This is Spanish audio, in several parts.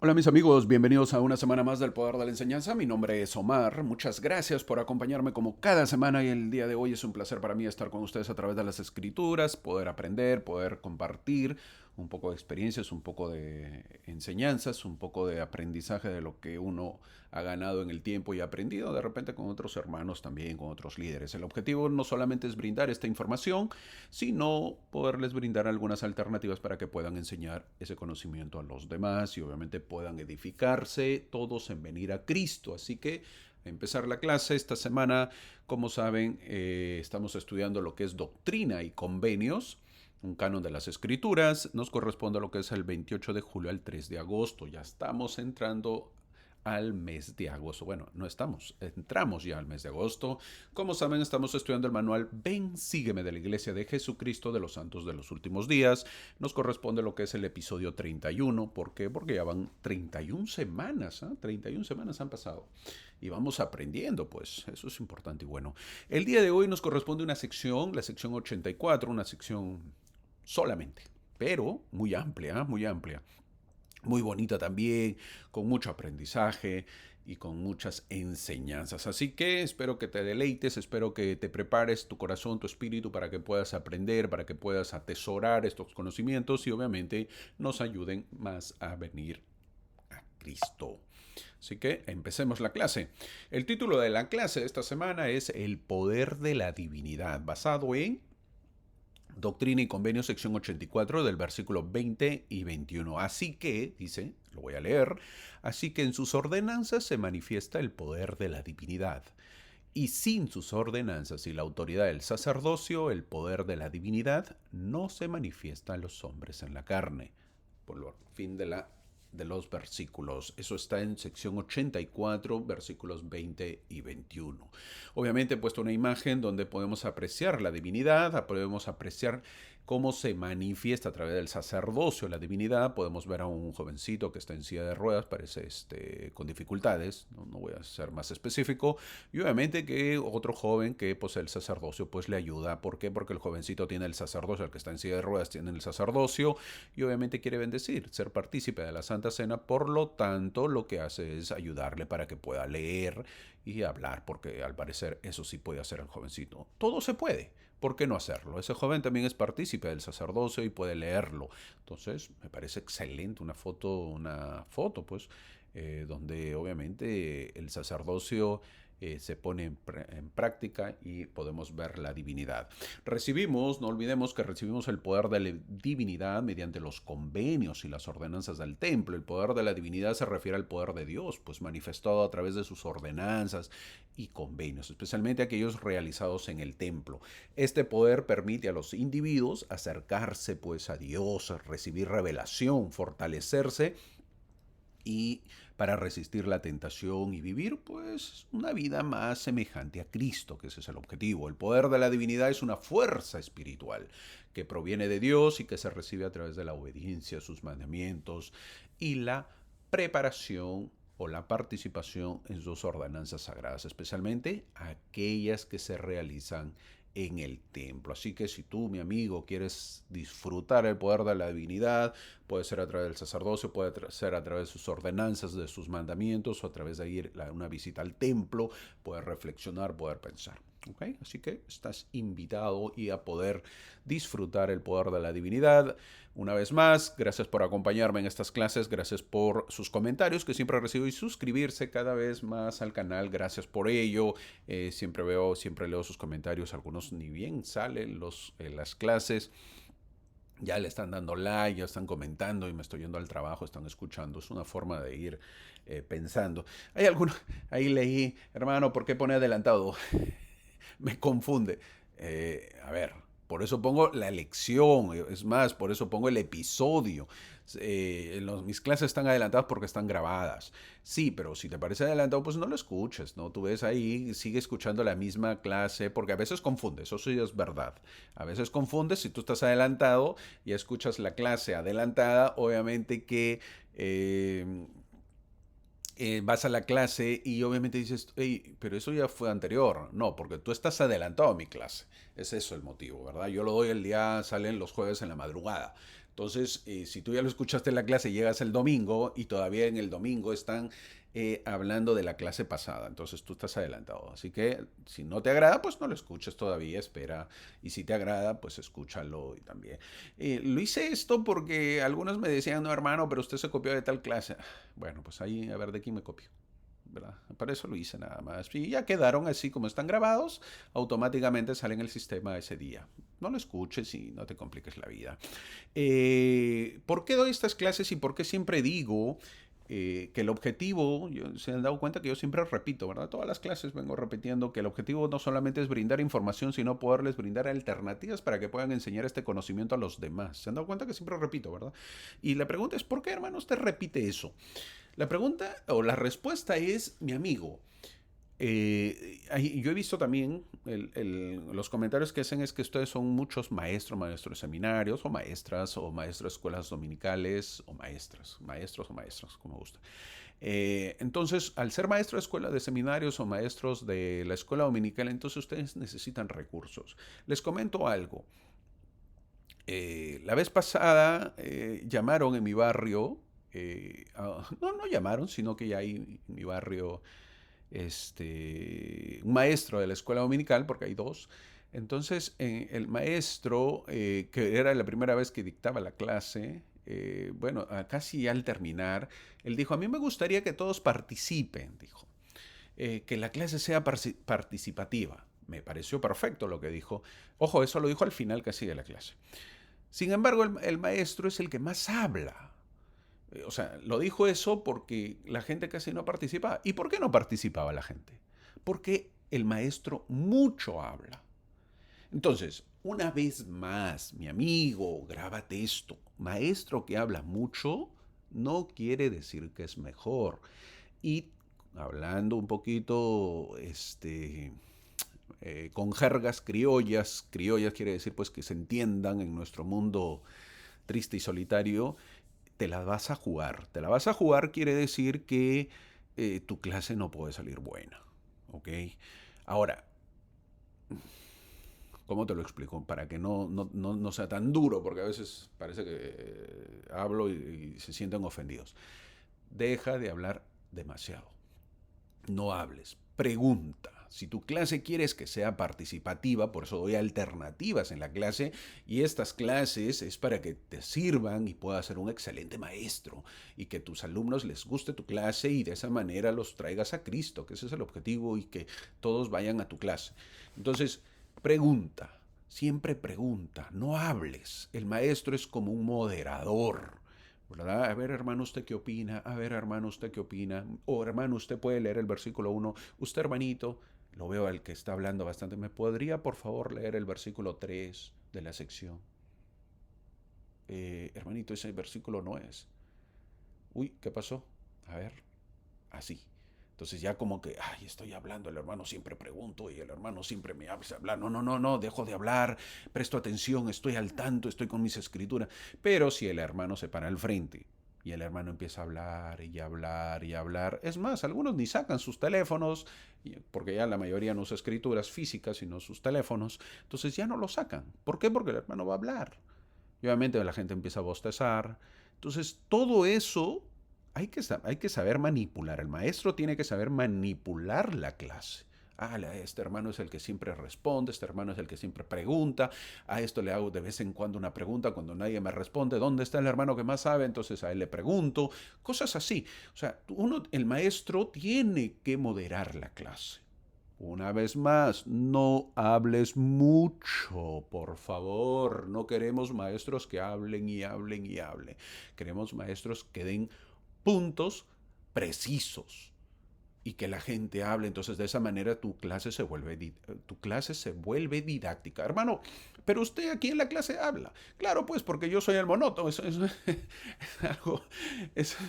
Hola mis amigos, bienvenidos a una semana más del Poder de la Enseñanza. Mi nombre es Omar, muchas gracias por acompañarme como cada semana y el día de hoy es un placer para mí estar con ustedes a través de las escrituras, poder aprender, poder compartir un poco de experiencias, un poco de enseñanzas, un poco de aprendizaje de lo que uno ha ganado en el tiempo y ha aprendido de repente con otros hermanos también, con otros líderes. El objetivo no solamente es brindar esta información, sino poderles brindar algunas alternativas para que puedan enseñar ese conocimiento a los demás y obviamente puedan edificarse todos en venir a Cristo. Así que a empezar la clase esta semana, como saben, estamos estudiando lo que es doctrina y convenios. Un canon de las escrituras nos corresponde a lo que es el 28 de julio al 3 de agosto. Ya estamos entrando al mes de agosto. Bueno, no estamos, entramos ya al mes de agosto. Como saben, estamos estudiando el manual Ven, sígueme de la Iglesia de Jesucristo de los Santos de los Últimos Días. Nos corresponde lo que es el episodio 31. ¿Por qué? Porque ya van 31 semanas, ¿eh? 31 semanas han pasado. Y vamos aprendiendo, pues eso es importante y bueno. El día de hoy nos corresponde una sección, la sección 84, una sección solamente, pero muy amplia, muy amplia. Muy bonita también, con mucho aprendizaje y con muchas enseñanzas. Así que espero que te deleites, espero que te prepares tu corazón, tu espíritu para que puedas aprender, para que puedas atesorar estos conocimientos y obviamente nos ayuden más a venir a Cristo. Así que empecemos la clase. El título de la clase de esta semana es El poder de la divinidad, basado en Doctrina y Convenio, sección 84, del versículo 20 y 21. Así que, dice, lo voy a leer, así que en sus ordenanzas se manifiesta el poder de la divinidad. Y sin sus ordenanzas y la autoridad del sacerdocio, el poder de la divinidad no se manifiesta a los hombres en la carne. Por lo fin de los versículos. Eso está en sección 84, versículos 20 y 21. Obviamente he puesto una imagen donde podemos apreciar la divinidad, podemos apreciar cómo se manifiesta a través del sacerdocio la divinidad. Podemos ver a un jovencito que está en silla de ruedas, parece con dificultades, no voy a ser más específico, y obviamente que otro joven que posee el sacerdocio pues le ayuda. ¿Por qué? Porque el jovencito tiene el sacerdocio, el que está en silla de ruedas tiene el sacerdocio y obviamente quiere bendecir, ser partícipe de la Santa Cena. Por lo tanto, lo que hace es ayudarle para que pueda leer y hablar, porque al parecer eso sí puede hacer el jovencito. Todo se puede. ¿Por qué no hacerlo? Ese joven también es partícipe del sacerdocio y puede leerlo. Entonces, me parece excelente una foto, pues, donde obviamente el sacerdocio se pone en práctica y podemos ver la divinidad. Recibimos, no olvidemos que recibimos el poder de la divinidad mediante los convenios y las ordenanzas del templo. El poder de la divinidad se refiere al poder de Dios, pues manifestado a través de sus ordenanzas y convenios, especialmente aquellos realizados en el templo. Este poder permite a los individuos acercarse pues a Dios, recibir revelación, fortalecerse y para resistir la tentación y vivir pues una vida más semejante a Cristo, que ese es el objetivo. El poder de la divinidad es una fuerza espiritual que proviene de Dios y que se recibe a través de la obediencia a sus mandamientos y la preparación o la participación en sus ordenanzas sagradas, especialmente aquellas que se realizan en el templo. Así que si tú, mi amigo, quieres disfrutar el poder de la divinidad, puede ser a través del sacerdocio, puede ser a través de sus ordenanzas, de sus mandamientos, o a través de ir a una visita al templo, poder reflexionar, poder pensar. ¿Okay? Así que estás invitado y a poder disfrutar el poder de la divinidad. Una vez más, gracias por acompañarme en estas clases, gracias por sus comentarios que siempre recibo y suscribirse cada vez más al canal, gracias por ello. Siempre leo sus comentarios, algunos ni bien salen las clases. Ya le están dando like, ya están comentando y me estoy yendo al trabajo, están escuchando. Es una forma de ir pensando. Hay alguno, ahí leí, hermano, ¿por qué pone adelantado? Me confunde. A ver, por eso pongo la lección, es más, por eso pongo el episodio. Mis clases están adelantadas porque están grabadas. Sí, pero si te parece adelantado, pues no lo escuches, ¿no? Tú ves ahí, sigue escuchando la misma clase, porque a veces confunde, eso sí es verdad. A veces confundes, si tú estás adelantado y escuchas la clase adelantada, obviamente que vas a la clase y obviamente dices, hey, pero eso ya fue anterior. No, porque tú estás adelantado a mi clase. Es eso el motivo, ¿verdad? Yo lo doy el día, salen los jueves en la madrugada. Entonces, si tú ya lo escuchaste en la clase, llegas el domingo y todavía en el domingo están hablando de la clase pasada. Entonces tú estás adelantado. Así que si no te agrada, pues no lo escuches todavía, espera. Y si te agrada, pues escúchalo y también. Lo hice esto porque algunos me decían, no hermano, pero usted se copió de tal clase. Bueno, pues ahí a ver de quién me copio. ¿Verdad? Para eso lo hice nada más. Y ya quedaron así como están grabados, automáticamente salen el sistema ese día. No lo escuches y no te compliques la vida. ¿Por qué doy estas clases y por qué siempre digo que el objetivo, se han dado cuenta que yo siempre repito, ¿verdad? Todas las clases vengo repitiendo que el objetivo no solamente es brindar información, sino poderles brindar alternativas para que puedan enseñar este conocimiento a los demás. Se han dado cuenta que siempre repito, ¿verdad? Y la pregunta es, ¿por qué, hermano, usted repite eso? La pregunta o la respuesta es, mi amigo, yo he visto también los comentarios que hacen es que ustedes son muchos maestros, maestros de seminarios o maestros de escuelas dominicales o maestros o maestras, como gusta. Entonces, al ser maestro de escuela de seminarios o maestros de la escuela dominical, entonces ustedes necesitan recursos. Les comento algo. La vez pasada llamaron en mi barrio, no llamaron, sino que ya hay en mi barrio un maestro de la escuela dominical, porque hay dos. Entonces, el maestro, que era la primera vez que dictaba la clase, bueno, casi al terminar, él dijo, a mí me gustaría que todos participen, dijo, que la clase sea participativa. Me pareció perfecto lo que dijo. Ojo, eso lo dijo al final casi de la clase. Sin embargo, el maestro es el que más habla. O sea, lo dijo eso porque la gente casi no participaba. ¿Y por qué no participaba la gente? Porque el maestro mucho habla. Entonces, una vez más, mi amigo, grábate esto. Maestro que habla mucho no quiere decir que es mejor. Y hablando un poquito, con jergas criollas, criollas quiere decir pues que se entiendan en nuestro mundo triste y solitario, te la vas a jugar. Te la vas a jugar quiere decir que tu clase no puede salir buena. ¿Ok? Ahora, ¿cómo te lo explico? Para que no sea tan duro, porque a veces parece que hablo y se sienten ofendidos. Deja de hablar demasiado. No hables, pregunta. Si tu clase quieres que sea participativa, por eso doy alternativas en la clase, y estas clases es para que te sirvan y puedas ser un excelente maestro y que tus alumnos les guste tu clase y de esa manera los traigas a Cristo, que ese es el objetivo y que todos vayan a tu clase. Entonces, pregunta, siempre pregunta, no hables. El maestro es como un moderador. ¿Verdad? A ver, hermano, ¿usted qué opina? A ver, hermano, ¿usted qué opina? O hermano, usted puede leer el versículo 1. Usted, hermanito, lo veo al que está hablando bastante. ¿Me podría, por favor, leer el versículo 3 de la sección? Hermanito, ese versículo no es. Uy, ¿qué pasó? A ver, así. Entonces ya como que, ay, estoy hablando, el hermano siempre pregunto y el hermano siempre me hace hablar. No, dejo de hablar, presto atención, estoy al tanto, estoy con mis escrituras. Pero si el hermano se para al frente y el hermano empieza a hablar y hablar y hablar, es más, algunos ni sacan sus teléfonos, porque ya la mayoría no usa escrituras físicas, sino sus teléfonos, entonces ya no lo sacan. ¿Por qué? Porque el hermano va a hablar. Y obviamente la gente empieza a bostezar. Entonces todo eso hay que saber manipular. El maestro tiene que saber manipular la clase. Ah, este hermano es el que siempre responde, este hermano es el que siempre pregunta, a esto le hago de vez en cuando una pregunta cuando nadie me responde, ¿dónde está el hermano que más sabe? Entonces a él le pregunto, cosas así. O sea, el maestro tiene que moderar la clase. Una vez más, no hables mucho, por favor. No queremos maestros que hablen y hablen y hablen. Queremos maestros que den puntos precisos y que la gente hable. Entonces, de esa manera tu clase se vuelve didáctica. Hermano, pero usted aquí en la clase habla. Claro, pues, porque yo soy el monótono. Eso es algo,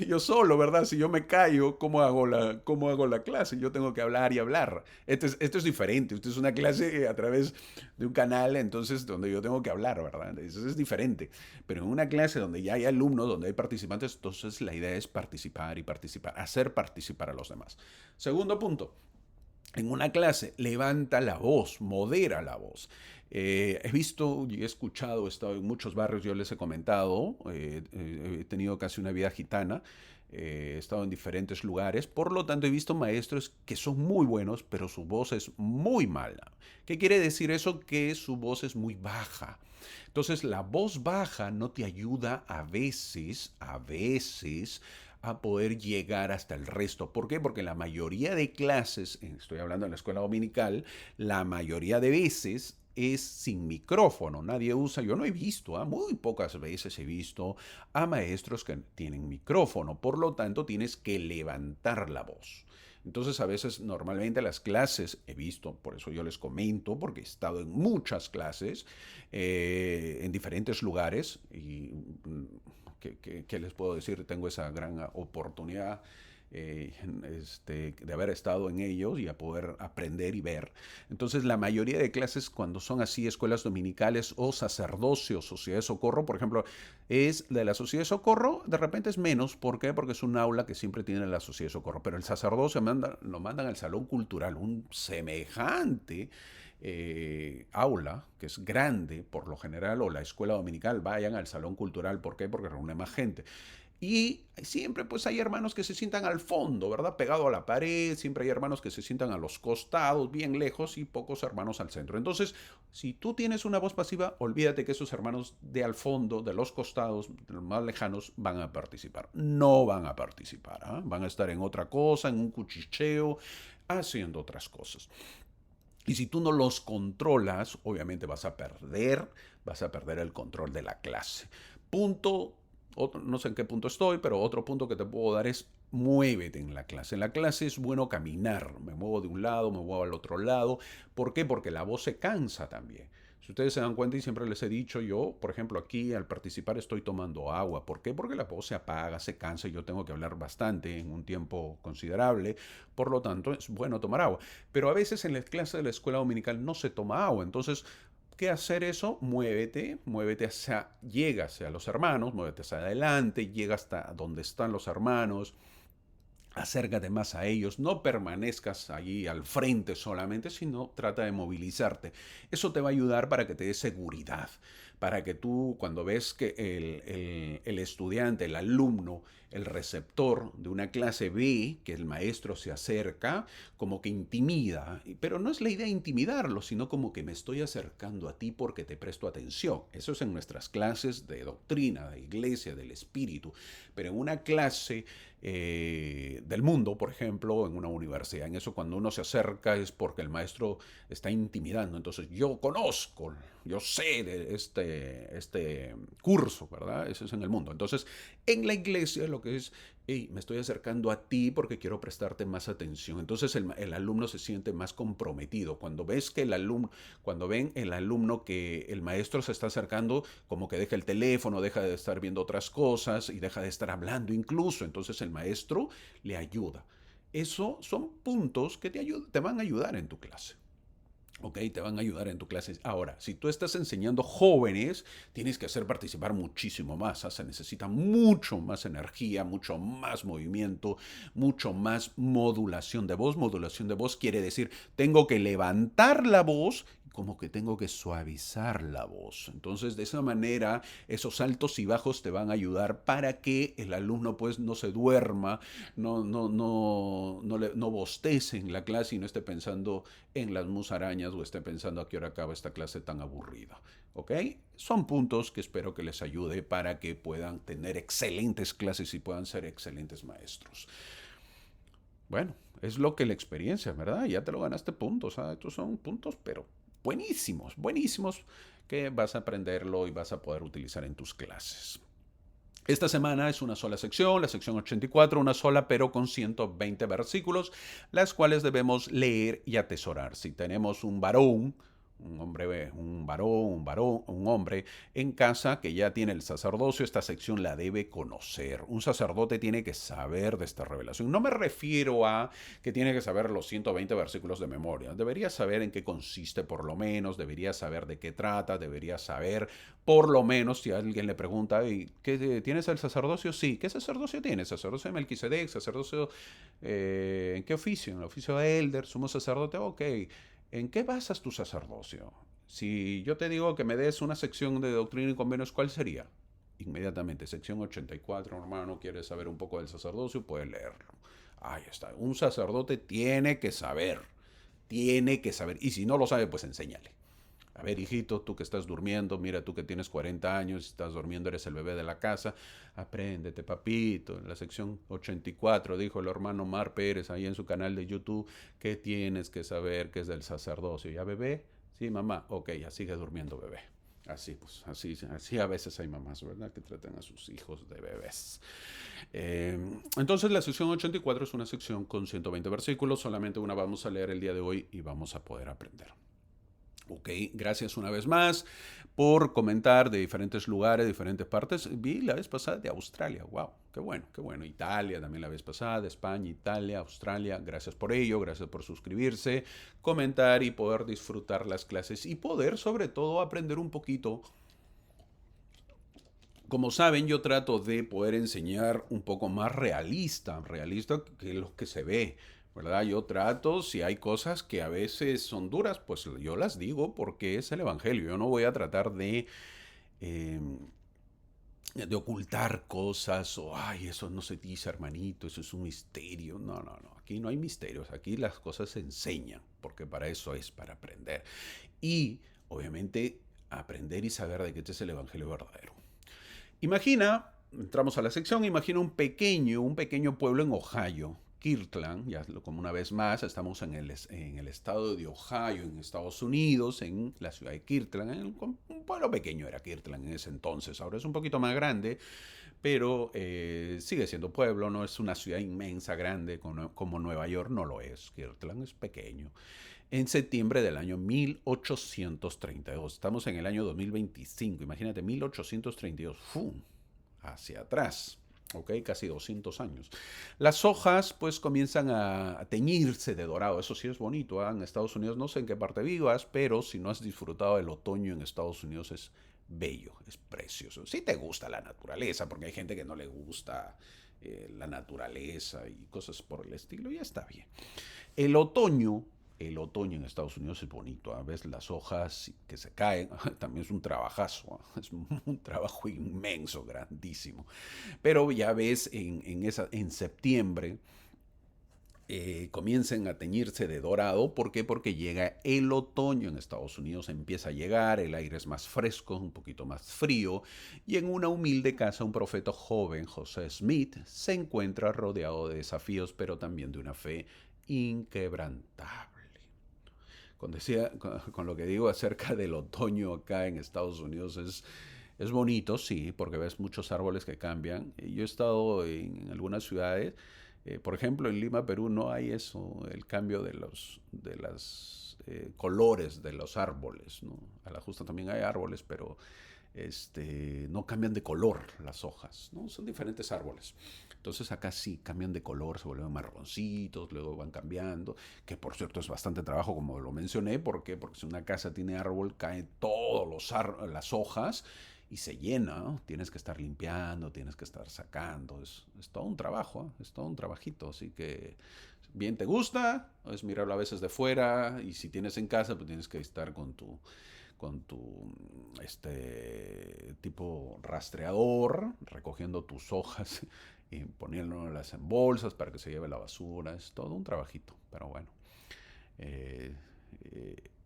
yo solo, ¿verdad? Si yo me callo, cómo hago la clase? Yo tengo que hablar y hablar. Esto es diferente. Esto es una clase a través de un canal, entonces, donde yo tengo que hablar, ¿verdad? Eso es diferente. Pero en una clase donde ya hay alumnos, donde hay participantes, entonces la idea es participar y participar, hacer participar a los demás. Segundo punto, en una clase, levanta la voz, modera la voz. He visto y he escuchado, he estado en muchos barrios, yo les he comentado, he tenido casi una vida gitana, he estado en diferentes lugares, por lo tanto he visto maestros que son muy buenos, pero su voz es muy mala. ¿Qué quiere decir eso? Que su voz es muy baja. Entonces la voz baja no te ayuda a veces, a poder llegar hasta el resto. ¿Por qué? Porque la mayoría de clases, estoy hablando en la escuela dominical, la mayoría de veces es sin micrófono. Nadie usa, yo no he visto, muy pocas veces he visto a maestros que tienen micrófono. Por lo tanto, tienes que levantar la voz. Entonces a veces normalmente las clases he visto, por eso yo les comento, porque he estado en muchas clases en diferentes lugares y ¿qué les puedo decir? Tengo esa gran oportunidad de haber estado en ellos y a poder aprender y ver. Entonces, la mayoría de clases, cuando son así, escuelas dominicales o sacerdocio, sociedad de socorro, por ejemplo, es de la sociedad de socorro, de repente es menos. ¿Por qué? Porque es un aula que siempre tiene la sociedad de socorro. Pero el sacerdocio lo mandan al salón cultural, un semejante aula, que es grande por lo general, o la escuela dominical, vayan al salón cultural. ¿Por qué? Porque reúne más gente. Y siempre pues hay hermanos que se sientan al fondo, ¿verdad? Pegado a la pared, siempre hay hermanos que se sientan a los costados, bien lejos, y pocos hermanos al centro. Entonces, si tú tienes una voz pasiva, olvídate que esos hermanos de al fondo, de los costados, de los más lejanos, van a participar. No van a participar, ¿ah? Van a estar en otra cosa, en un cuchicheo, haciendo otras cosas. Y si tú no los controlas, obviamente vas a perder el control de la clase. Punto, no sé en qué punto estoy, pero otro punto que te puedo dar es muévete en la clase. En la clase es bueno caminar, me muevo de un lado, me muevo al otro lado. ¿Por qué? Porque la voz se cansa también. Si ustedes se dan cuenta y siempre les he dicho, yo, por ejemplo, aquí al participar estoy tomando agua. ¿Por qué? Porque la voz se apaga, se cansa y yo tengo que hablar bastante en un tiempo considerable. Por lo tanto, es bueno tomar agua. Pero a veces en las clases de la escuela dominical no se toma agua. Entonces, ¿qué hacer eso? Muévete llega hacia los hermanos, muévete hacia adelante, llega hasta donde están los hermanos, acércate más a ellos, no permanezcas allí al frente solamente, sino trata de movilizarte. Eso te va a ayudar para que te dé seguridad, para que tú cuando ves que el estudiante, el alumno, el receptor de una clase ve que el maestro se acerca, como que intimida, pero no es la idea de intimidarlo, sino como que me estoy acercando a ti porque te presto atención. Eso es en nuestras clases de doctrina, de iglesia, del espíritu, pero en una clase del mundo, por ejemplo, en una universidad. En eso cuando uno se acerca es porque el maestro está intimidando. Entonces yo conozco, yo sé de este curso, ¿verdad? Eso es en el mundo. Entonces en la iglesia lo que es, hey, me estoy acercando a ti porque quiero prestarte más atención. Entonces el alumno se siente más comprometido. Cuando ven el alumno que el maestro se está acercando, como que deja el teléfono, deja de estar viendo otras cosas y deja de estar hablando incluso. Entonces el maestro le ayuda. Eso son puntos que te van a ayudar en tu clase. Ok, te van a ayudar en tu clase. Ahora, si tú estás enseñando jóvenes, tienes que hacer participar muchísimo más. Se necesita mucho más energía, mucho más movimiento, mucho más modulación de voz. Modulación de voz quiere decir, tengo que levantar la voz, como que tengo que suavizar la voz. Entonces, de esa manera, esos altos y bajos te van a ayudar para que el alumno pues no se duerma, no bostece en la clase y no esté pensando en las musarañas o esté pensando a qué hora acaba esta clase tan aburrida. ¿Ok? Son puntos que espero que les ayude para que puedan tener excelentes clases y puedan ser excelentes maestros. Bueno, es lo que la experiencia, ¿verdad? Ya te lo ganaste puntos. Estos son puntos, pero buenísimos, buenísimos, que vas a aprenderlo y vas a poder utilizar en tus clases. Esta semana es una sola sección, la sección 84, una sola pero con 120 versículos, las cuales debemos leer y atesorar. Si tenemos un varón, un hombre en casa que ya tiene el sacerdocio, esta sección la debe conocer. Un sacerdote tiene que saber de esta revelación. No me refiero a que tiene que saber los 120 versículos de memoria. Debería saber en qué consiste por lo menos, debería saber de qué trata, debería saber por lo menos si alguien le pregunta, ¿qué, ¿tienes el sacerdocio? Sí. ¿Qué sacerdocio tienes? Sacerdocio de Melquisedec, sacerdocio, ¿en qué oficio? En el oficio de Elder, sumo sacerdote, ok. ¿En qué basas tu sacerdocio? Si yo te digo que me des una sección de doctrina y convenios, ¿cuál sería? Inmediatamente, sección 84, hermano, ¿quieres saber un poco del sacerdocio? Puedes leerlo. Ahí está. Un sacerdote tiene que saber. Tiene que saber. Y si no lo sabe, pues enséñale. A ver, hijito, tú que estás durmiendo, mira, tú que tienes 40 años, estás durmiendo, eres el bebé de la casa, apréndete, papito. En la sección 84 dijo el hermano Mar Pérez ahí en su canal de YouTube, que tienes que saber que es del sacerdocio. ¿Ya bebé? Sí, mamá. Ok, ya sigue durmiendo, bebé. Así, pues, así a veces hay mamás, ¿verdad? Que tratan a sus hijos de bebés. Entonces, la sección 84 es una sección con 120 versículos. Solamente una vamos a leer el día de hoy y vamos a poder aprender. Ok, gracias una vez más por comentar de diferentes lugares, diferentes partes. Vi la vez pasada de Australia, wow, qué bueno, qué bueno. Italia también la vez pasada, España, Italia, Australia. Gracias por ello, gracias por suscribirse, comentar y poder disfrutar las clases y poder sobre todo aprender un poquito. Como saben, yo trato de poder enseñar un poco más realista que lo que se ve, ¿verdad? Yo trato, si hay cosas que a veces son duras, pues yo las digo porque es el Evangelio. Yo no voy a tratar eh, de ocultar cosas o, ay, eso no se dice, hermanito, eso es un misterio. No, no, no, aquí no hay misterios, aquí las cosas se enseñan, porque para eso es, para aprender. Y, obviamente, aprender y saber de que este es el Evangelio verdadero. Imagina, entramos a la sección, imagina un pequeño pueblo en Ohio, Kirtland, ya como una vez más, estamos en el estado de Ohio, en Estados Unidos, en la ciudad de Kirtland, un pueblo pequeño era Kirtland en ese entonces, ahora es un poquito más grande, pero sigue siendo pueblo, no es una ciudad inmensa, grande, como Nueva York, no lo es, Kirtland es pequeño. En septiembre del año 1832. Estamos en el año 2025. Imagínate, 1832. ¡Fum! Hacia atrás. ¿Ok? Casi 200 años. Las hojas pues comienzan a teñirse de dorado. Eso sí es bonito. ¿Eh? En Estados Unidos no sé en qué parte vivas, pero si no has disfrutado del otoño en Estados Unidos es bello, es precioso. Si te gusta la naturaleza, porque hay gente que no le gusta la naturaleza y cosas por el estilo, ya está bien. El otoño el otoño en Estados Unidos es bonito. A veces las hojas que se caen, también es un trabajazo, es un trabajo inmenso, grandísimo. Pero ya ves en septiembre comiencen a teñirse de dorado. ¿Por qué? Porque llega el otoño en Estados Unidos, empieza a llegar, el aire es más fresco, un poquito más frío, y en una humilde casa un profeta joven, José Smith, se encuentra rodeado de desafíos, pero también de una fe inquebrantable. Con lo que digo acerca del otoño acá en Estados Unidos es bonito, sí, porque ves muchos árboles que cambian. Yo he estado en algunas ciudades, por ejemplo, en Lima, Perú, no hay eso, el cambio de las colores de los árboles, ¿no? A la justa también hay árboles, pero no cambian de color las hojas, ¿no? Son diferentes árboles. Entonces acá sí cambian de color, se vuelven marroncitos, luego van cambiando, que por cierto es bastante trabajo como lo mencioné, ¿por qué? Porque si una casa tiene árbol, caen todas las hojas y se llena, ¿no? Tienes que estar limpiando, tienes que estar sacando, es todo un trabajo, ¿eh? Es todo un trabajito, así que bien te gusta, es mirarlo a veces de fuera y si tienes en casa, pues tienes que estar con tu tipo rastreador, recogiendo tus hojas y poniéndolas en bolsas para que se lleve la basura. Es todo un trabajito, pero bueno. Eh,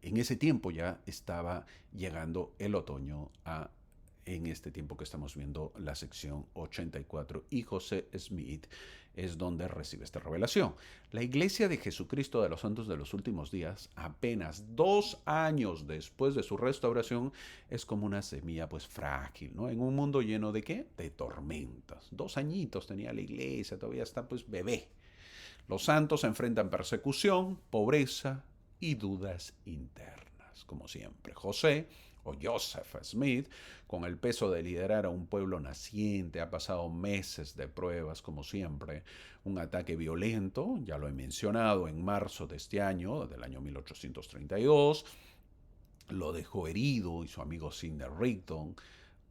en ese tiempo ya estaba llegando el otoño en este tiempo que estamos viendo la sección 84 y José Smith es donde recibe esta revelación. La Iglesia de Jesucristo de los Santos de los Últimos Días, apenas 2 años después de su restauración, es como una semilla pues frágil, ¿no? En un mundo lleno de ¿qué? De tormentas. 2 añitos tenía la Iglesia, todavía está pues bebé. Los santos enfrentan persecución, pobreza y dudas internas. pruebas, como siempre. José, o Joseph Smith, con el peso de liderar a un pueblo naciente, ha pasado meses de pruebas, como siempre. Un ataque violento, ya lo he mencionado, en marzo de este año, del año 1832, lo dejó herido y su amigo Sidney Rigdon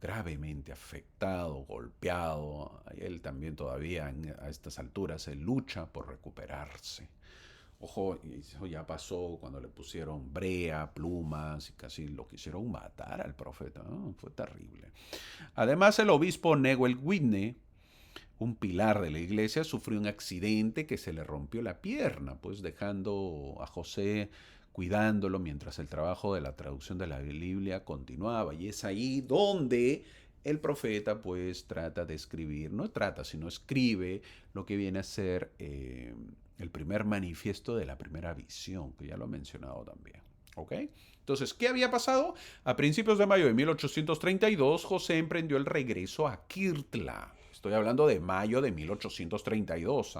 gravemente afectado, golpeado. Él también todavía a estas alturas él lucha por recuperarse. Ojo, eso ya pasó cuando le pusieron brea, plumas y casi lo quisieron matar al profeta, ¿no? Fue terrible. Además, el obispo Newell Whitney, un pilar de la iglesia, sufrió un accidente que se le rompió la pierna, pues dejando a José cuidándolo mientras el trabajo de la traducción de la Biblia continuaba. Y es ahí donde el profeta pues trata de escribir, no trata, sino escribe lo que viene a ser el primer manifiesto de la primera visión, que ya lo he mencionado también. ¿Ok? Entonces, ¿qué había pasado? A principios de mayo de 1832, José emprendió el regreso a Kirtla. Estoy hablando de mayo de 1832.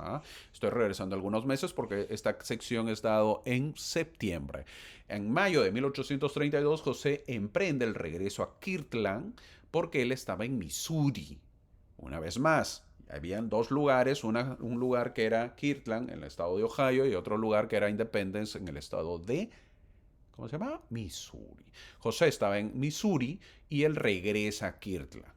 Estoy regresando algunos meses porque esta sección es dado en septiembre. En mayo de 1832, José emprende el regreso a Kirtland porque él estaba en Missouri. Una vez más, habían dos lugares, un lugar que era Kirtland en el estado de Ohio y otro lugar que era Independence en el estado de, ¿cómo se llama? Missouri. José estaba en Missouri y él regresa a Kirtland.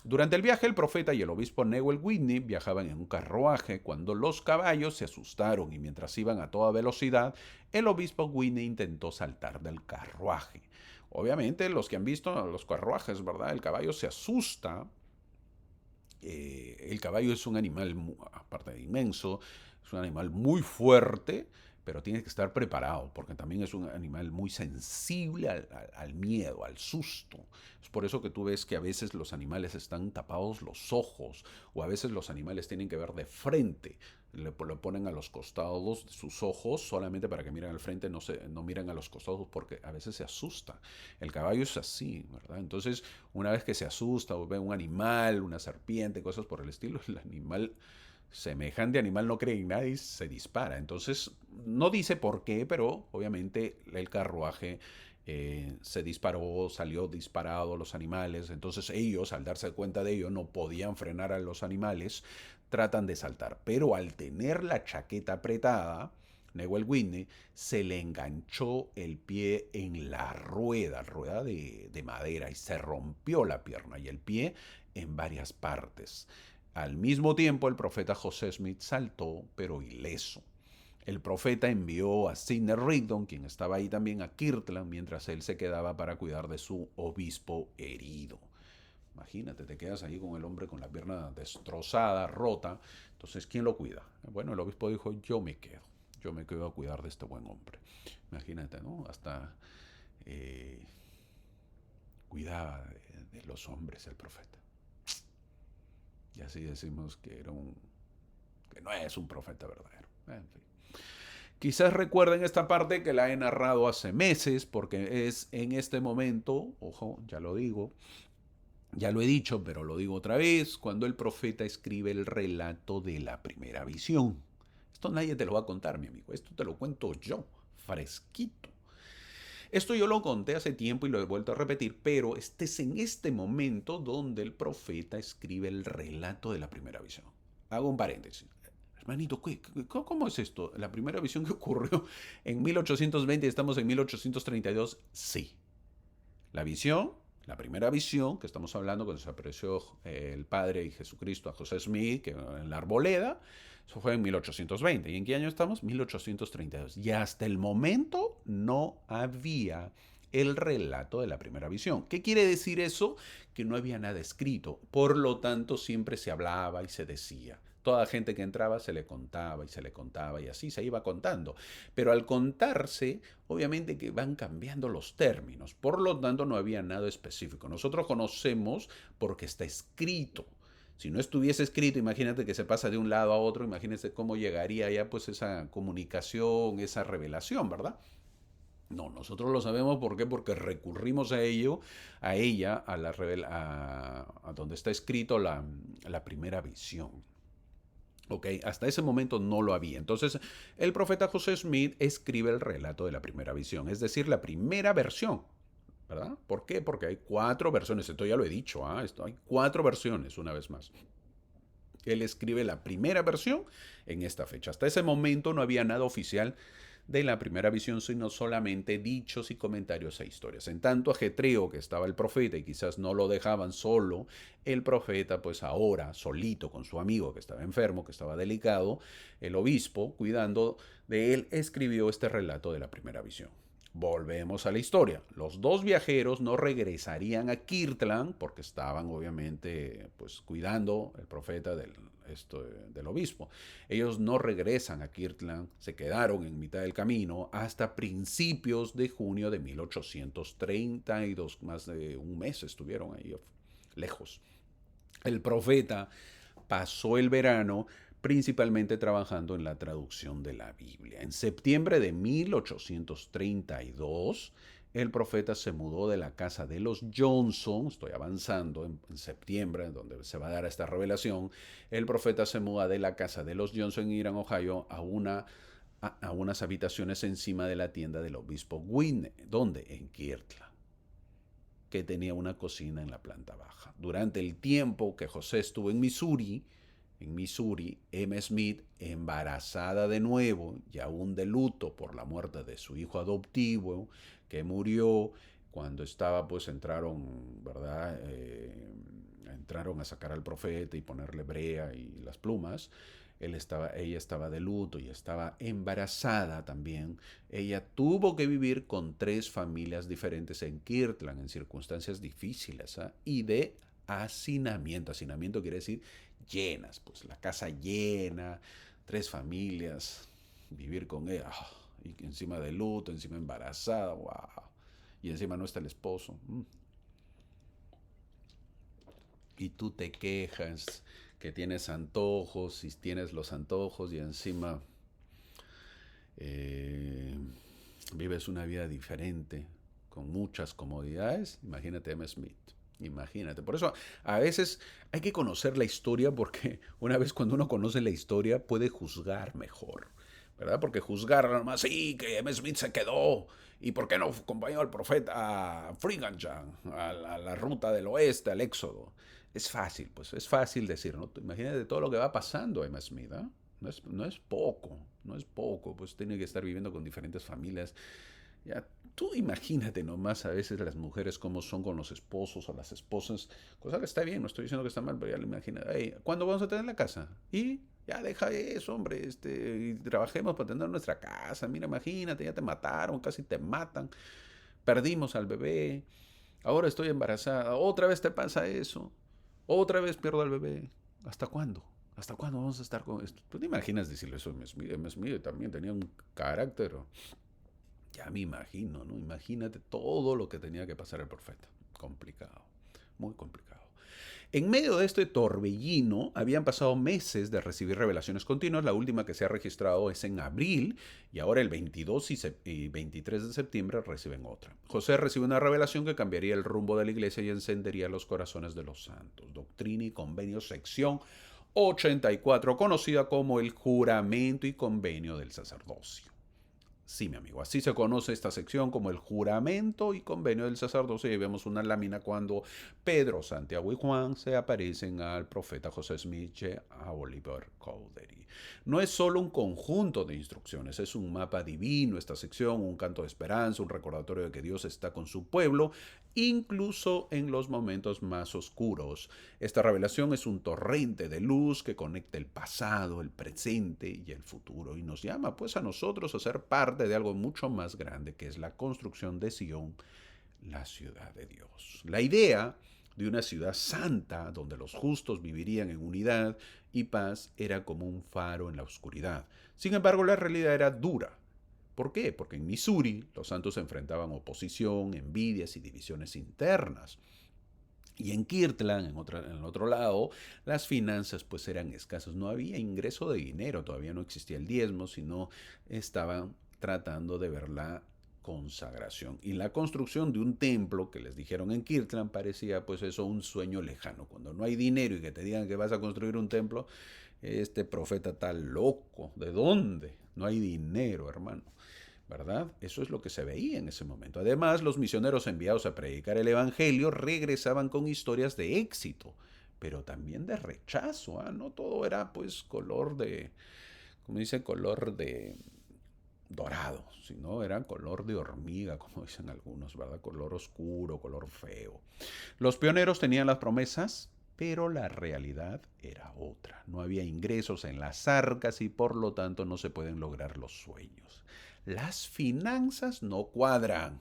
Durante el viaje, el profeta y el obispo Newell Whitney viajaban en un carruaje cuando los caballos se asustaron y mientras iban a toda velocidad, el obispo Whitney intentó saltar del carruaje. Obviamente, los que han visto los carruajes, ¿verdad? El caballo se asusta. El caballo es un animal, aparte de inmenso, es un animal muy fuerte, pero tiene que estar preparado, porque también es un animal muy sensible al miedo, al susto. Es por eso que tú ves que a veces los animales están tapados los ojos, o a veces los animales tienen que ver de frente. Lo ponen a los costados de sus ojos solamente para que miren al frente, no miren a los costados porque a veces se asusta. El caballo es así, ¿verdad? Entonces, una vez que se asusta o ve un animal, una serpiente, cosas por el estilo, el animal, semejante animal, no cree en nada y se dispara. Entonces, no dice por qué, pero obviamente el carruaje se disparó, salió disparado los animales. Entonces ellos, al darse cuenta de ello, no podían frenar a los animales, tratan de saltar. Pero al tener la chaqueta apretada, Newell Whitney se le enganchó el pie en la rueda de madera y se rompió la pierna y el pie en varias partes. Al mismo tiempo, el profeta José Smith saltó, pero ileso. El profeta envió a Sidney Rigdon, quien estaba ahí también, a Kirtland, mientras él se quedaba para cuidar de su obispo herido. Imagínate, te quedas ahí con el hombre con la pierna destrozada, rota. Entonces, ¿quién lo cuida? Bueno, el obispo dijo, yo me quedo a cuidar de este buen hombre. Imagínate, ¿no? Hasta cuidaba de los hombres el profeta. Y así decimos que que no es un profeta verdadero. En fin. Quizás recuerden esta parte que la he narrado hace meses, porque es en este momento, ojo, ya lo digo, ya lo he dicho, pero lo digo otra vez, cuando el profeta escribe el relato de la primera visión. Esto nadie te lo va a contar, mi amigo, esto te lo cuento yo, fresquito. Esto yo lo conté hace tiempo y lo he vuelto a repetir, pero este es en este momento donde el profeta escribe el relato de la primera visión. Hago un paréntesis. Hermanito, ¿cómo es esto? ¿La primera visión que ocurrió en 1820 y estamos en 1832? Sí. La visión, la primera visión que estamos hablando cuando se apareció el Padre y Jesucristo a José Smith que en la arboleda, eso fue en 1820. ¿Y en qué año estamos? 1832. Y hasta el momento no había el relato de la primera visión. ¿Qué quiere decir eso? Que no había nada escrito. Por lo tanto, siempre se hablaba y se decía. Toda gente que entraba se le contaba y se le contaba y así se iba contando. Pero al contarse, obviamente que van cambiando los términos. Por lo tanto, no había nada específico. Nosotros conocemos porque está escrito. Si no estuviese escrito, imagínate que se pasa de un lado a otro, imagínense cómo llegaría ya pues esa comunicación, esa revelación, ¿verdad? No, nosotros lo sabemos ¿por qué? Porque recurrimos a ello, a ella, a donde está escrito la primera visión. Ok, hasta ese momento no lo había. Entonces, el profeta José Smith escribe el relato de la primera visión, es decir, la primera versión, ¿verdad? ¿Por qué? Porque hay 4 versiones, esto ya lo he dicho, esto, hay 4 versiones, una vez más. Él escribe la primera versión en esta fecha. Hasta ese momento no había nada oficial de la primera visión, sino solamente dichos y comentarios e historias. En tanto ajetreo que estaba el profeta y quizás no lo dejaban solo, el profeta pues ahora, solito con su amigo que estaba enfermo, que estaba delicado, el obispo, cuidando de él, escribió este relato de la primera visión. Volvemos a la historia. Los 2 viajeros no regresarían a Kirtland porque estaban obviamente pues cuidando el profeta del obispo. Ellos no regresan a Kirtland, se quedaron en mitad del camino hasta principios de junio de 1832. Más de un mes estuvieron ahí lejos. El profeta pasó el verano principalmente trabajando en la traducción de la Biblia. En septiembre de 1832, el profeta se mudó de la casa de los Johnson, estoy avanzando en septiembre, donde se va a dar esta revelación, el profeta se muda de la casa de los Johnson en Irán, Ohio, a unas habitaciones encima de la tienda del obispo Whitney, donde en Kirtland, que tenía una cocina en la planta baja. Durante el tiempo que José estuvo en Missouri, M. Smith, embarazada de nuevo y aún de luto por la muerte de su hijo adoptivo, que murió cuando estaba, pues entraron, ¿verdad? Entraron a sacar al profeta y ponerle brea y las plumas. Ella estaba de luto y estaba embarazada también. Ella tuvo que vivir con 3 familias diferentes en Kirtland en circunstancias difíciles, y de hacinamiento. Hacinamiento quiere decir llenas, pues la casa llena, 3 familias, vivir con ella, y encima de luto, encima embarazada, wow. Y encima no está el esposo. Y tú te quejas que tienes antojos y tienes los antojos y encima eh, vives una vida diferente con muchas comodidades. Imagínate M. Smith. Imagínate. Por eso a veces hay que conocer la historia porque una vez cuando uno conoce la historia puede juzgar mejor. ¿Verdad? Porque juzgar nomás, sí, que M. Smith se quedó. ¿Y por qué no acompañó al profeta a Friganjan, a la ruta del oeste, al éxodo? Es fácil, pues es fácil decir, ¿no? Imagínate todo lo que va pasando a M. Smith, ¿eh? No es poco, no es poco, pues tiene que estar viviendo con diferentes familias. Ya, tú imagínate nomás a veces las mujeres cómo son con los esposos o las esposas, cosa que está bien, no estoy diciendo que está mal, pero ya lo imagina, hey, ¿cuándo vamos a tener la casa? Y ya deja eso, hombre, y trabajemos para tener nuestra casa, mira, imagínate, ya te mataron, casi te matan, perdimos al bebé, ahora estoy embarazada, otra vez te pasa eso, otra vez pierdo al bebé, ¿hasta cuándo? ¿Hasta cuándo vamos a estar con esto? ¿Tú te imaginas decirle eso a M. Smith? M. Smith también tenía un carácter, ya me imagino, ¿no? Imagínate todo lo que tenía que pasar el profeta. Complicado, muy complicado. En medio de este torbellino habían pasado meses de recibir revelaciones continuas. La última que se ha registrado es en abril y ahora el 22 y 23 de septiembre reciben otra. José recibe una revelación que cambiaría el rumbo de la iglesia y encendería los corazones de los santos. Doctrina y Convenio, sección 84, conocida como el juramento y convenio del sacerdocio. Sí, mi amigo, así se conoce esta sección como el juramento y convenio del sacerdocio. Y vemos una lámina cuando Pedro, Santiago y Juan se aparecen al profeta José Smith y a Oliver Cowdery. No es solo un conjunto de instrucciones, es un mapa divino esta sección, un canto de esperanza, un recordatorio de que Dios está con su pueblo, incluso en los momentos más oscuros. Esta revelación es un torrente de luz que conecta el pasado, el presente y el futuro y nos llama pues a nosotros a ser parte de algo mucho más grande que es la construcción de Sion, la ciudad de Dios. La idea de una ciudad santa donde los justos vivirían en unidad y paz era como un faro en la oscuridad. Sin embargo, la realidad era dura. ¿Por qué? Porque en Missouri los santos se enfrentaban oposición, envidias y divisiones internas. Y en Kirtland, en otro lado, las finanzas pues eran escasas. No había ingreso de dinero, todavía no existía el diezmo, sino estaban tratando de ver la consagración. Y la construcción de un templo que les dijeron en Kirtland parecía pues eso un sueño lejano. Cuando no hay dinero y que te digan que vas a construir un templo, Este profeta está loco. ¿De dónde? No hay dinero, hermano. ¿Verdad? Eso es lo que se veía en ese momento. Además, los misioneros enviados a predicar el Evangelio regresaban con historias de éxito, pero también de rechazo. ¿Ah? No todo era pues color de, como dice, color de dorado, sino era color de hormiga, como dicen algunos, ¿verdad? Color oscuro, color feo. Los pioneros tenían las promesas, pero la realidad era otra. No había ingresos en las arcas y por lo tanto no se pueden lograr los sueños. Las finanzas no cuadran.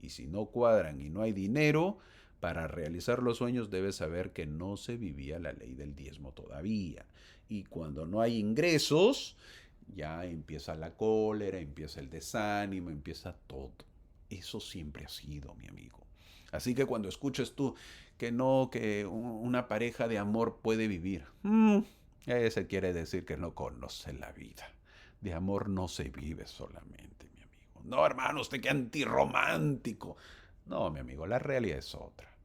Y si no cuadran y no hay dinero, para realizar los sueños debes saber que no se vivía la ley del diezmo todavía. Y cuando no hay ingresos, ya empieza la cólera, empieza el desánimo, empieza todo. Eso siempre ha sido, mi amigo. Así que cuando escuches tú que no, que una pareja de amor puede vivir, ese quiere decir que no conoce la vida. De amor no se vive solamente, mi amigo. No, hermano, usted qué antirromántico. No, mi amigo, la realidad es otra.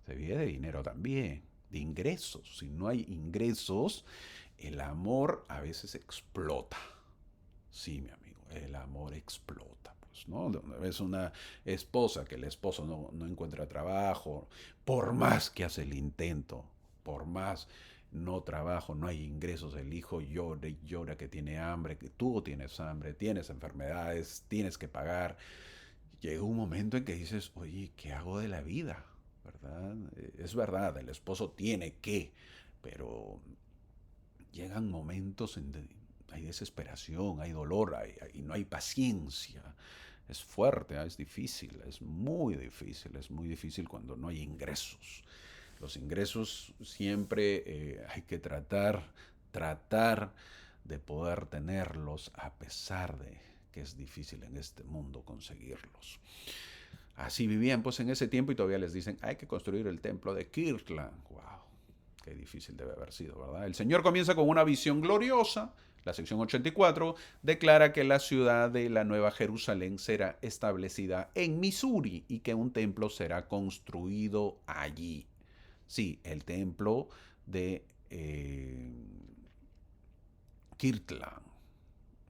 Se vive de dinero también, de ingresos. Si no hay ingresos, el amor a veces explota. Sí, mi amigo, el amor explota. Pues, ¿no? Es una esposa que el esposo no encuentra trabajo, por más que hace el intento, por más no trabajo, no hay ingresos, el hijo llora y llora que tiene hambre, que tú tienes hambre, tienes enfermedades, tienes que pagar. Llega un momento en que dices, oye, ¿qué hago de la vida? ¿Verdad? Es verdad, el esposo tiene que, pero llegan momentos en que hay desesperación, hay dolor, y no hay paciencia. Es fuerte, es difícil, es muy difícil cuando no hay ingresos. Los ingresos siempre hay que tratar de poder tenerlos a pesar de que es difícil en este mundo conseguirlos. Así vivían pues en ese tiempo y todavía les dicen, hay que construir el templo de Kirtland. Wow, qué difícil debe haber sido, ¿verdad? El Señor comienza con una visión gloriosa. La sección 84 declara que la ciudad de la Nueva Jerusalén será establecida en Missouri y que un templo será construido allí. Sí, el templo de Kirtland,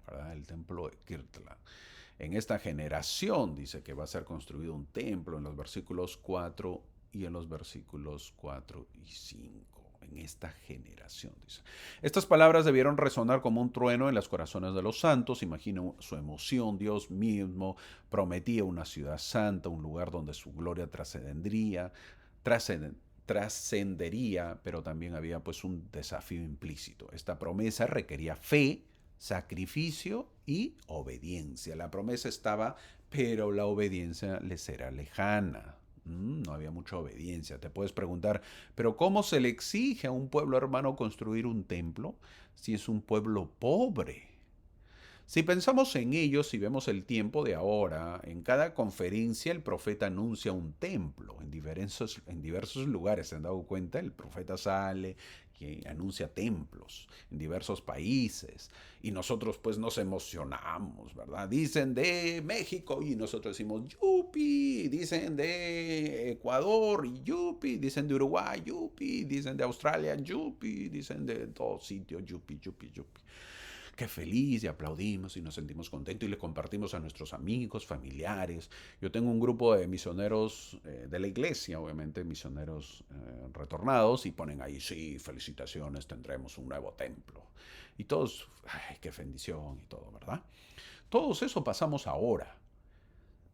¿verdad? El templo de Kirtland. En esta generación dice que va a ser construido un templo en los versículos 4 y en los versículos 4 y 5. En esta generación, dice. Estas palabras debieron resonar como un trueno en los corazones de los santos. Imaginen su emoción. Dios mismo prometía una ciudad santa, un lugar donde su gloria trascendería, pero también había pues un desafío implícito. Esta promesa requería fe, sacrificio y obediencia. La promesa estaba, pero la obediencia les era lejana. No había mucha obediencia. Te puedes preguntar, pero ¿cómo se le exige a un pueblo hermano construir un templo si es un pueblo pobre? Si pensamos en ello, si vemos el tiempo de ahora, en cada conferencia el profeta anuncia un templo en diversos lugares. ¿Se han dado cuenta? El profeta sale y anuncia templos en diversos países. Y nosotros pues nos emocionamos, ¿verdad? Dicen de México y nosotros decimos yupi. Dicen de Ecuador y yupi. Dicen de Uruguay, yupi. Dicen de Australia, yupi. Dicen de todos sitios, yupi, yupi, yupi. Qué feliz y aplaudimos y nos sentimos contentos y le compartimos a nuestros amigos, familiares. Yo tengo un grupo de misioneros de la iglesia, obviamente misioneros retornados, y ponen ahí, sí, felicitaciones, tendremos un nuevo templo. Y todos, ay, qué bendición y todo, ¿verdad? Todos eso pasamos ahora.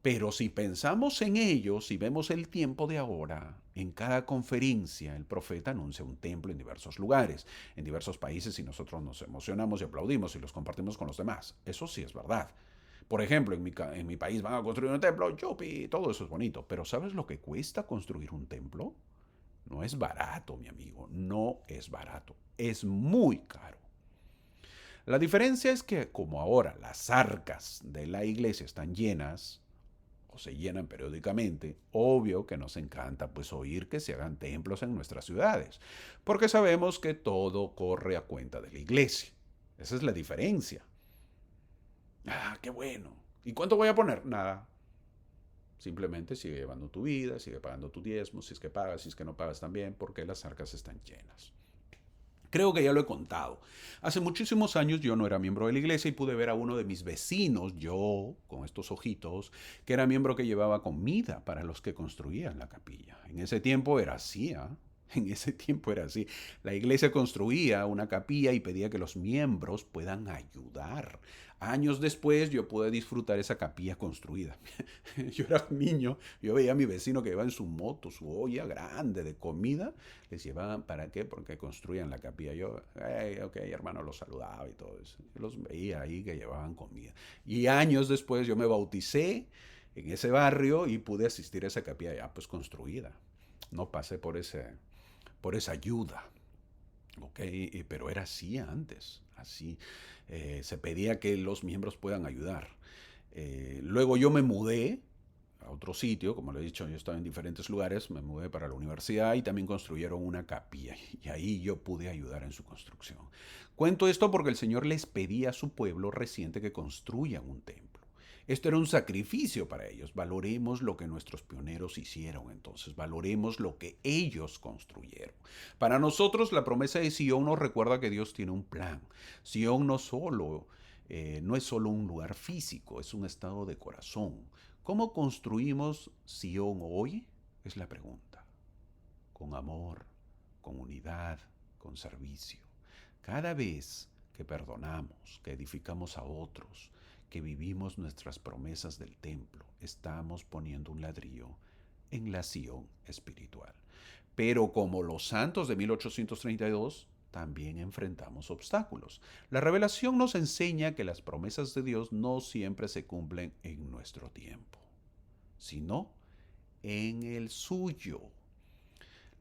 Pero si pensamos en ello, si vemos el tiempo de ahora, en cada conferencia el profeta anuncia un templo en diversos lugares, en diversos países, y nosotros nos emocionamos y aplaudimos y los compartimos con los demás. Eso sí es verdad. Por ejemplo, en mi país van a construir un templo, yupi, todo eso es bonito. Pero ¿sabes lo que cuesta construir un templo? No es barato, mi amigo, no es barato. Es muy caro. La diferencia es que como ahora las arcas de la iglesia están llenas, o se llenan periódicamente, obvio que nos encanta pues oír que se hagan templos en nuestras ciudades, porque sabemos que todo corre a cuenta de la iglesia. Esa es la diferencia. Ah, qué bueno. ¿Y cuánto voy a poner? Nada. Simplemente sigue llevando tu vida, sigue pagando tu diezmo, si es que pagas, si es que no pagas también, porque las arcas están llenas. Creo que ya lo he contado. Hace muchísimos años yo no era miembro de la iglesia y pude ver a uno de mis vecinos, yo, con estos ojitos, que era miembro que llevaba comida para los que construían la capilla. En ese tiempo era así, ¿ah? En ese tiempo era así. La iglesia construía una capilla y pedía que los miembros puedan ayudar. Años después yo pude disfrutar esa capilla construida. Yo era un niño, yo veía a mi vecino que llevaba en su moto, su olla grande de comida. Les llevaban, ¿para qué? Porque construían la capilla. Yo, hey, ok, hermano, los saludaba y todo eso. Yo los veía ahí que llevaban comida. Y años después yo me bauticé en ese barrio y pude asistir a esa capilla ya pues construida. No pasé por esa ayuda. Ok, pero era así antes, así. Se pedía que los miembros puedan ayudar. Luego yo me mudé a otro sitio, como le he dicho, yo estaba en diferentes lugares, me mudé para la universidad y también construyeron una capilla y ahí yo pude ayudar en su construcción. Cuento esto porque el Señor les pedía a su pueblo reciente que construyan un templo. Esto era un sacrificio para ellos. Valoremos lo que nuestros pioneros hicieron, entonces valoremos lo que ellos construyeron. Para nosotros la promesa de Sion nos recuerda que Dios tiene un plan. Sion no es solo un lugar físico, es un estado de corazón. ¿Cómo construimos Sion hoy? Es la pregunta. Con amor, con unidad, con servicio. Cada vez que perdonamos, que edificamos a otros, que vivimos nuestras promesas del templo, estamos poniendo un ladrillo en la Sion espiritual. Pero como los santos de 1832, también enfrentamos obstáculos. La revelación nos enseña que las promesas de Dios no siempre se cumplen en nuestro tiempo, sino en el suyo.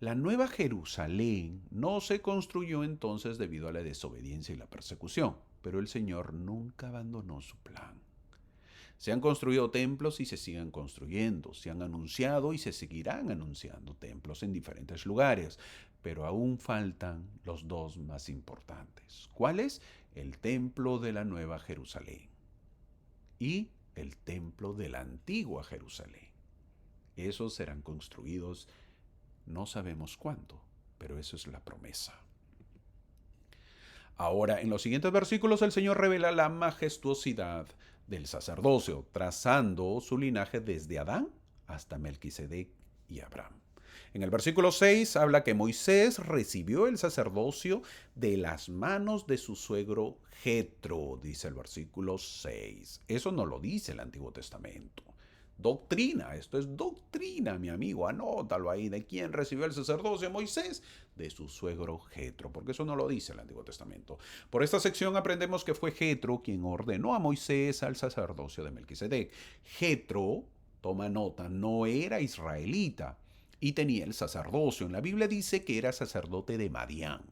La Nueva Jerusalén no se construyó entonces debido a la desobediencia y la persecución, pero el Señor nunca abandonó su plan. Se han construido templos y se siguen construyendo, se han anunciado y se seguirán anunciando templos en diferentes lugares, pero aún faltan los dos más importantes. ¿Cuáles? El templo de la Nueva Jerusalén y el templo de la antigua Jerusalén. Esos serán construidos, no sabemos cuándo, pero eso es la promesa. Ahora, en los siguientes versículos el Señor revela la majestuosidad del sacerdocio, trazando su linaje desde Adán hasta Melquisedec y Abraham. En el versículo 6 habla que Moisés recibió el sacerdocio de las manos de su suegro Jetro, dice el versículo 6. Eso no lo dice el Antiguo Testamento. Doctrina, esto es doctrina, mi amigo, anótalo ahí. ¿De quién recibió el sacerdocio Moisés? De su suegro Jetro, porque eso no lo dice el Antiguo Testamento. Por esta sección aprendemos que fue Jetro quien ordenó a Moisés al sacerdocio de Melquisedec. Jetro, toma nota, no era israelita y tenía el sacerdocio. En la Biblia dice que era sacerdote de Madián.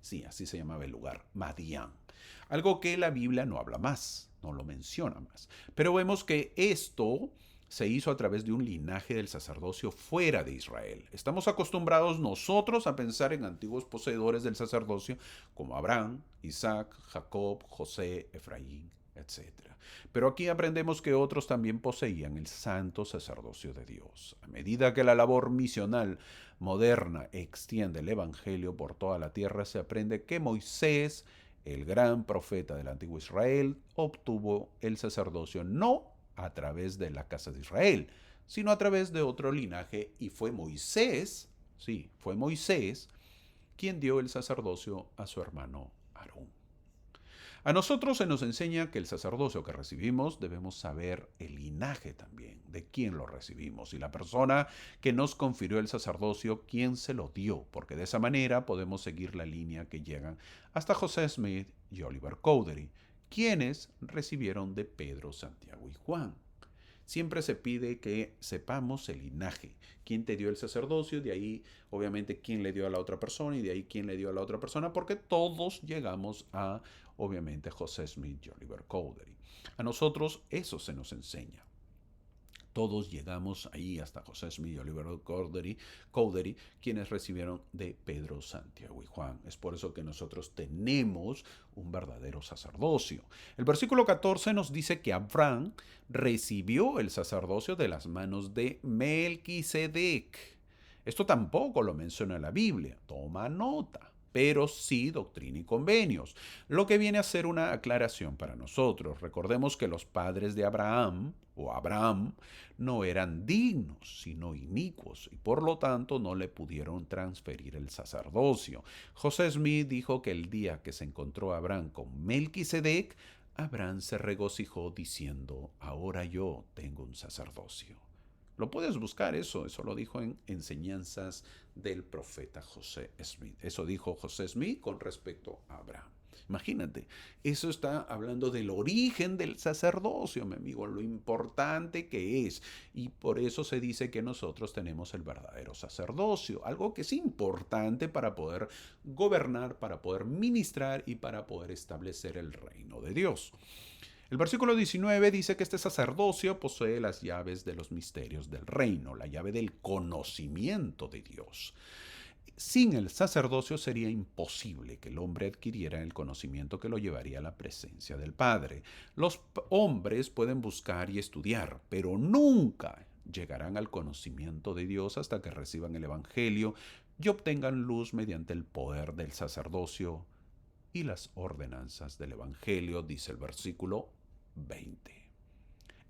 Sí, así se llamaba el lugar, Madián. Algo que la Biblia no habla más, no lo menciona más. Pero vemos que esto se hizo a través de un linaje del sacerdocio fuera de Israel. Estamos acostumbrados nosotros a pensar en antiguos poseedores del sacerdocio como Abraham, Isaac, Jacob, José, Efraín, etc. Pero aquí aprendemos que otros también poseían el santo sacerdocio de Dios. A medida que la labor misional moderna extiende el Evangelio por toda la tierra, se aprende que Moisés, el gran profeta del antiguo Israel, obtuvo el sacerdocio no a través de la casa de Israel, sino a través de otro linaje, y fue Moisés, sí, fue Moisés quien dio el sacerdocio a su hermano Aarón. A nosotros se nos enseña que el sacerdocio que recibimos debemos saber el linaje también, de quién lo recibimos y la persona que nos confirió el sacerdocio, quién se lo dio, porque de esa manera podemos seguir la línea que llegan hasta José Smith y Oliver Cowdery, quienes recibieron de Pedro, Santiago y Juan. Siempre se pide que sepamos el linaje, quién te dio el sacerdocio, de ahí obviamente quién le dio a la otra persona y de ahí quién le dio a la otra persona, porque todos llegamos a, obviamente, José Smith y Oliver Cowdery. A nosotros eso se nos enseña. Todos llegamos ahí hasta José Smith y Oliver Cowdery, quienes recibieron de Pedro, Santiago y Juan. Es por eso que nosotros tenemos un verdadero sacerdocio. El versículo 14 nos dice que Abraham recibió el sacerdocio de las manos de Melquisedec. Esto tampoco lo menciona la Biblia. Toma nota. pero sí doctrina y convenios, lo que viene a ser una aclaración para nosotros. Recordemos que los padres de Abraham o Abraham no eran dignos, sino inicuos, y por lo tanto no le pudieron transferir el sacerdocio. José Smith dijo que el día que se encontró Abraham con Melquisedec, Abraham se regocijó diciendo, ahora yo tengo un sacerdocio. Lo puedes buscar eso lo dijo en Enseñanzas del profeta José Smith. Eso dijo José Smith con respecto a Abraham. Imagínate, eso está hablando del origen del sacerdocio, mi amigo, lo importante que es. Y por eso se dice que nosotros tenemos el verdadero sacerdocio, algo que es importante para poder gobernar, para poder ministrar y para poder establecer el reino de Dios. El versículo 19 dice que este sacerdocio posee las llaves de los misterios del reino, la llave del conocimiento de Dios. Sin el sacerdocio sería imposible que el hombre adquiriera el conocimiento que lo llevaría a la presencia del Padre. Los hombres pueden buscar y estudiar, pero nunca llegarán al conocimiento de Dios hasta que reciban el Evangelio y obtengan luz mediante el poder del sacerdocio y las ordenanzas del Evangelio, dice el versículo 20.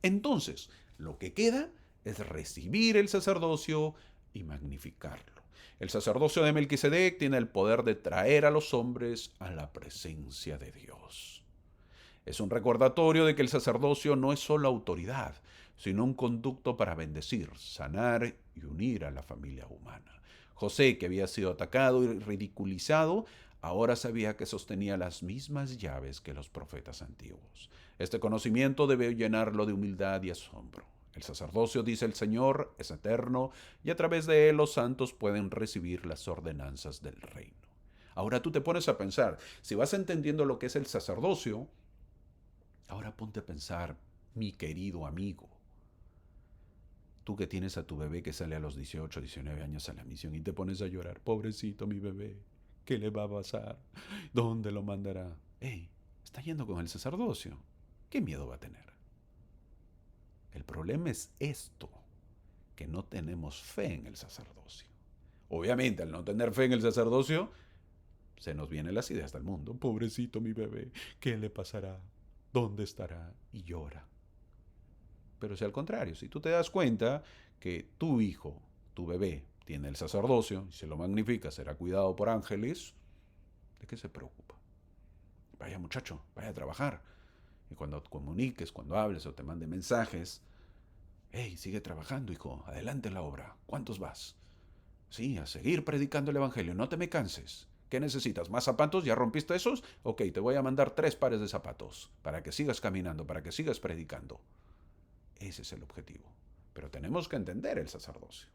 Entonces, lo que queda es recibir el sacerdocio y magnificarlo. El sacerdocio de Melquisedec tiene el poder de traer a los hombres a la presencia de Dios. Es un recordatorio de que el sacerdocio no es solo autoridad, sino un conducto para bendecir, sanar y unir a la familia humana. José, que había sido atacado y ridiculizado, ahora sabía que sostenía las mismas llaves que los profetas antiguos. Este conocimiento debe llenarlo de humildad y asombro. El sacerdocio, dice el Señor, es eterno y a través de él los santos pueden recibir las ordenanzas del reino. Ahora tú te pones a pensar, si vas entendiendo lo que es el sacerdocio, ahora ponte a pensar, mi querido amigo, tú que tienes a tu bebé que sale a los 18, 19 años a la misión y te pones a llorar, pobrecito mi bebé, ¿qué le va a pasar? ¿Dónde lo mandará? ¡Ey! Está yendo con el sacerdocio. ¿Qué miedo va a tener? El problema es esto, que no tenemos fe en el sacerdocio. Obviamente, al no tener fe en el sacerdocio, se nos vienen las ideas del mundo. Pobrecito mi bebé, ¿qué le pasará? ¿Dónde estará? Y llora. Pero si al contrario, si tú te das cuenta que tu hijo, tu bebé, tiene el sacerdocio y se lo magnifica, será cuidado por ángeles, ¿de qué se preocupa? Vaya muchacho, vaya a trabajar. Y cuando comuniques, cuando hables o te mande mensajes, hey, sigue trabajando, hijo, adelante en la obra. ¿Cuántos vas? Sí, a seguir predicando el evangelio, no te me canses. ¿Qué necesitas? ¿Más zapatos? ¿Ya rompiste esos? Ok, te voy a mandar 3 pares de zapatos para que sigas caminando, para que sigas predicando. Ese es el objetivo. Pero tenemos que entender el sacerdocio.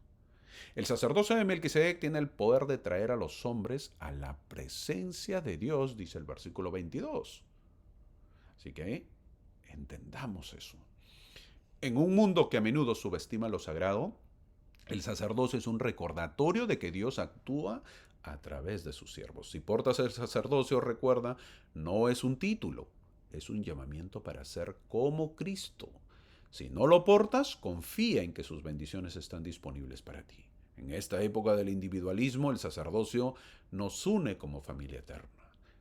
El sacerdocio de Melquisedec tiene el poder de traer a los hombres a la presencia de Dios, dice el versículo 22. Así que entendamos eso. En un mundo que a menudo subestima lo sagrado, el sacerdocio es un recordatorio de que Dios actúa a través de sus siervos. Si portas el sacerdocio, recuerda, no es un título, es un llamamiento para ser como Cristo. Si no lo portas, confía en que sus bendiciones están disponibles para ti. En esta época del individualismo, el sacerdocio nos une como familia eterna.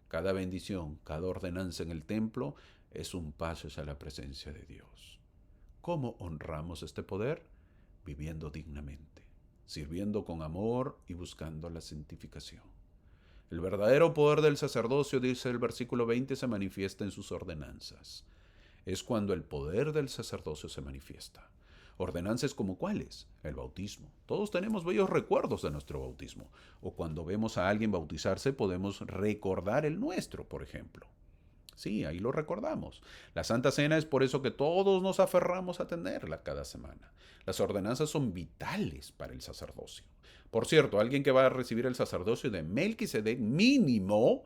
Cada bendición, cada ordenanza en el templo es un paso hacia la presencia de Dios. ¿Cómo honramos este poder? Viviendo dignamente, sirviendo con amor y buscando la santificación. El verdadero poder del sacerdocio, dice el versículo 20, se manifiesta en sus ordenanzas. Es cuando el poder del sacerdocio se manifiesta. Ordenanzas como cuáles? El bautismo. Todos tenemos bellos recuerdos de nuestro bautismo. O cuando vemos a alguien bautizarse, podemos recordar el nuestro, por ejemplo. Sí, ahí lo recordamos. La Santa Cena es por eso que todos nos aferramos a tenerla cada semana. Las ordenanzas son vitales para el sacerdocio. Por cierto, alguien que va a recibir el sacerdocio de Melquisedec mínimo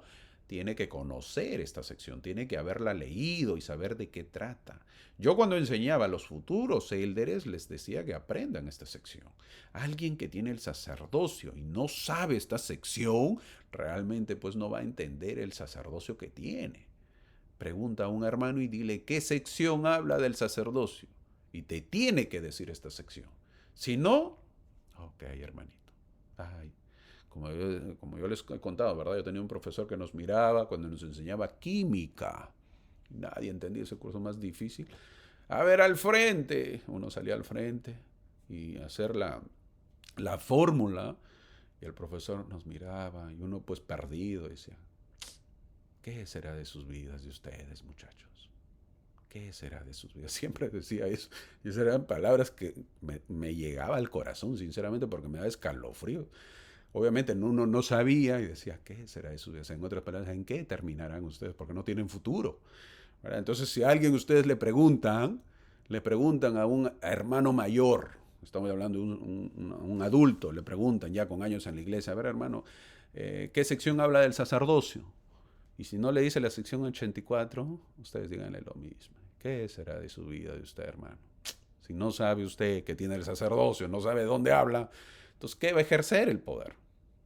tiene que conocer esta sección, tiene que haberla leído y saber de qué trata. Yo cuando enseñaba a los futuros élderes les decía que aprendan esta sección. Alguien que tiene el sacerdocio y no sabe esta sección, realmente pues no va a entender el sacerdocio que tiene. Pregunta a un hermano y dile qué sección habla del sacerdocio. Y te tiene que decir esta sección. Si no, ok, hermanito. Ay, Como yo les he contado, ¿verdad? Yo tenía un profesor que nos miraba cuando nos enseñaba química. Nadie entendía ese curso más difícil. A ver, al frente. Uno salía al frente y hacer la fórmula. Y el profesor nos miraba y uno pues perdido decía, ¿qué será de sus vidas de ustedes, muchachos? ¿Qué será de sus vidas? Siempre decía eso. Y esas eran palabras que me llegaba al corazón, sinceramente, porque me daba escalofrío. Obviamente uno no sabía y decía, ¿qué será de sus vidas? En otras palabras, ¿en qué terminarán ustedes? Porque no tienen futuro. ¿Verdad? Entonces, si a alguien ustedes le preguntan a un hermano mayor, estamos hablando de un adulto, le preguntan ya con años en la iglesia, a ver hermano, ¿qué sección habla del sacerdocio? Y si no le dice la sección 84, ustedes díganle lo mismo. ¿Qué será de su vida de usted, hermano? Si no sabe usted que tiene el sacerdocio, no sabe de dónde habla, entonces, ¿qué va a ejercer el poder?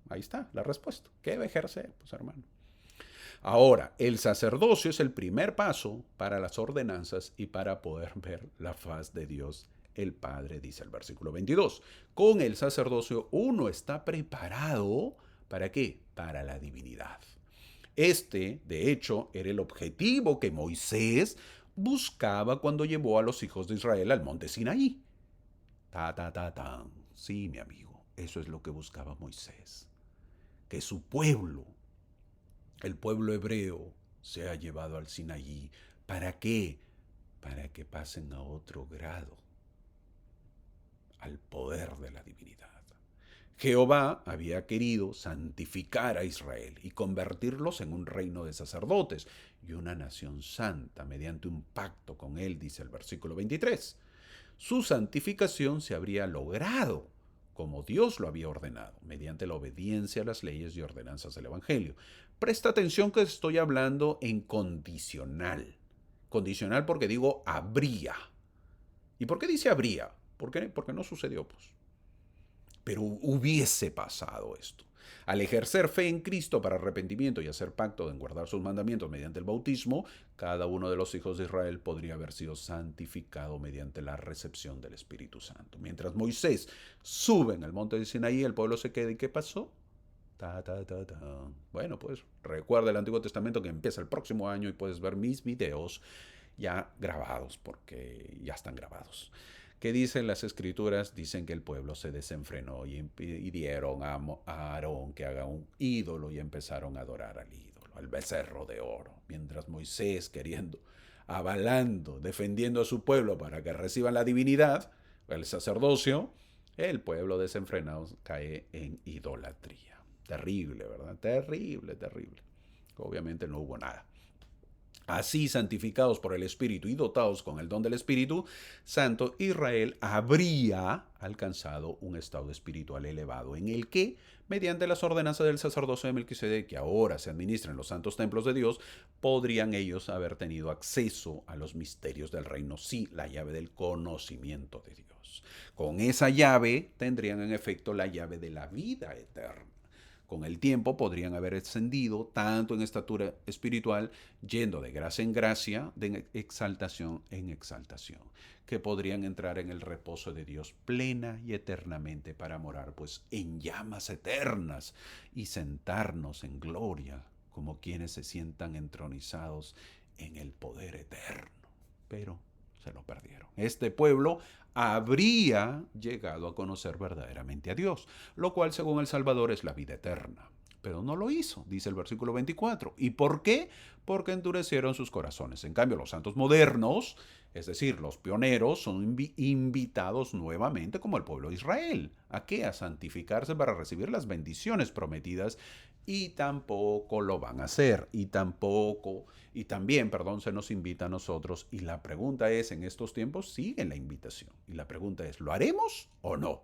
Ahí está la respuesta. ¿Qué va a ejercer? Pues hermano. Ahora, el sacerdocio es el primer paso para las ordenanzas y para poder ver la faz de Dios el Padre, dice el versículo 22. Con el sacerdocio uno está preparado, ¿para qué? Para la divinidad. Este, de hecho, era el objetivo que Moisés buscaba cuando llevó a los hijos de Israel al monte Sinaí. Ta. Sí, mi amigo, eso es lo que buscaba Moisés. Que su pueblo, el pueblo hebreo, sea llevado al Sinaí. ¿Para qué? Para que pasen a otro grado, al poder de la divinidad. Jehová había querido santificar a Israel y convertirlos en un reino de sacerdotes y una nación santa mediante un pacto con él, dice el versículo 23. Su santificación se habría logrado como Dios lo había ordenado, mediante la obediencia a las leyes y ordenanzas del Evangelio. Presta atención que estoy hablando en condicional. Condicional porque digo habría. ¿Y por qué dice habría? Porque no sucedió, pues. Pero hubiese pasado esto. Al ejercer fe en Cristo para arrepentimiento y hacer pacto en guardar sus mandamientos mediante el bautismo, cada uno de los hijos de Israel podría haber sido santificado mediante la recepción del Espíritu Santo. Mientras Moisés sube en el monte de Sinaí, el pueblo se queda. ¿Y qué pasó? Bueno, pues recuerda el Antiguo Testamento que empieza el próximo año y puedes ver mis videos ya grabados, porque ya están grabados. ¿Qué dicen las escrituras? Dicen que el pueblo se desenfrenó y pidieron a Aarón que haga un ídolo y empezaron a adorar al ídolo, al becerro de oro. Mientras Moisés, avalando, defendiendo a su pueblo para que reciban la divinidad, el sacerdocio, el pueblo desenfrenado cae en idolatría. Terrible, ¿verdad? Terrible. Obviamente no hubo nada. Así, santificados por el Espíritu y dotados con el don del Espíritu Santo, Israel habría alcanzado un estado espiritual elevado en el que, mediante las ordenanzas del sacerdocio de Melquisedec, que ahora se administra en los santos templos de Dios, podrían ellos haber tenido acceso a los misterios del reino, sí, la llave del conocimiento de Dios. Con esa llave tendrían en efecto la llave de la vida eterna. Con el tiempo podrían haber ascendido tanto en estatura espiritual, yendo de gracia en gracia, de exaltación en exaltación, que podrían entrar en el reposo de Dios plena y eternamente para morar pues en llamas eternas y sentarnos en gloria como quienes se sientan entronizados en el poder eterno. Pero se lo perdieron. Este pueblo habría llegado a conocer verdaderamente a Dios, lo cual según el Salvador es la vida eterna. Pero no lo hizo, dice el versículo 24. ¿Y por qué? Porque endurecieron sus corazones. En cambio, los santos modernos, es decir, los pioneros, son invitados nuevamente como el pueblo de Israel. ¿A qué? A santificarse para recibir las bendiciones prometidas y tampoco lo van a hacer. Y también, se nos invita a nosotros. Y la pregunta es, en estos tiempos sigue la invitación. Y la pregunta es, ¿lo haremos o no?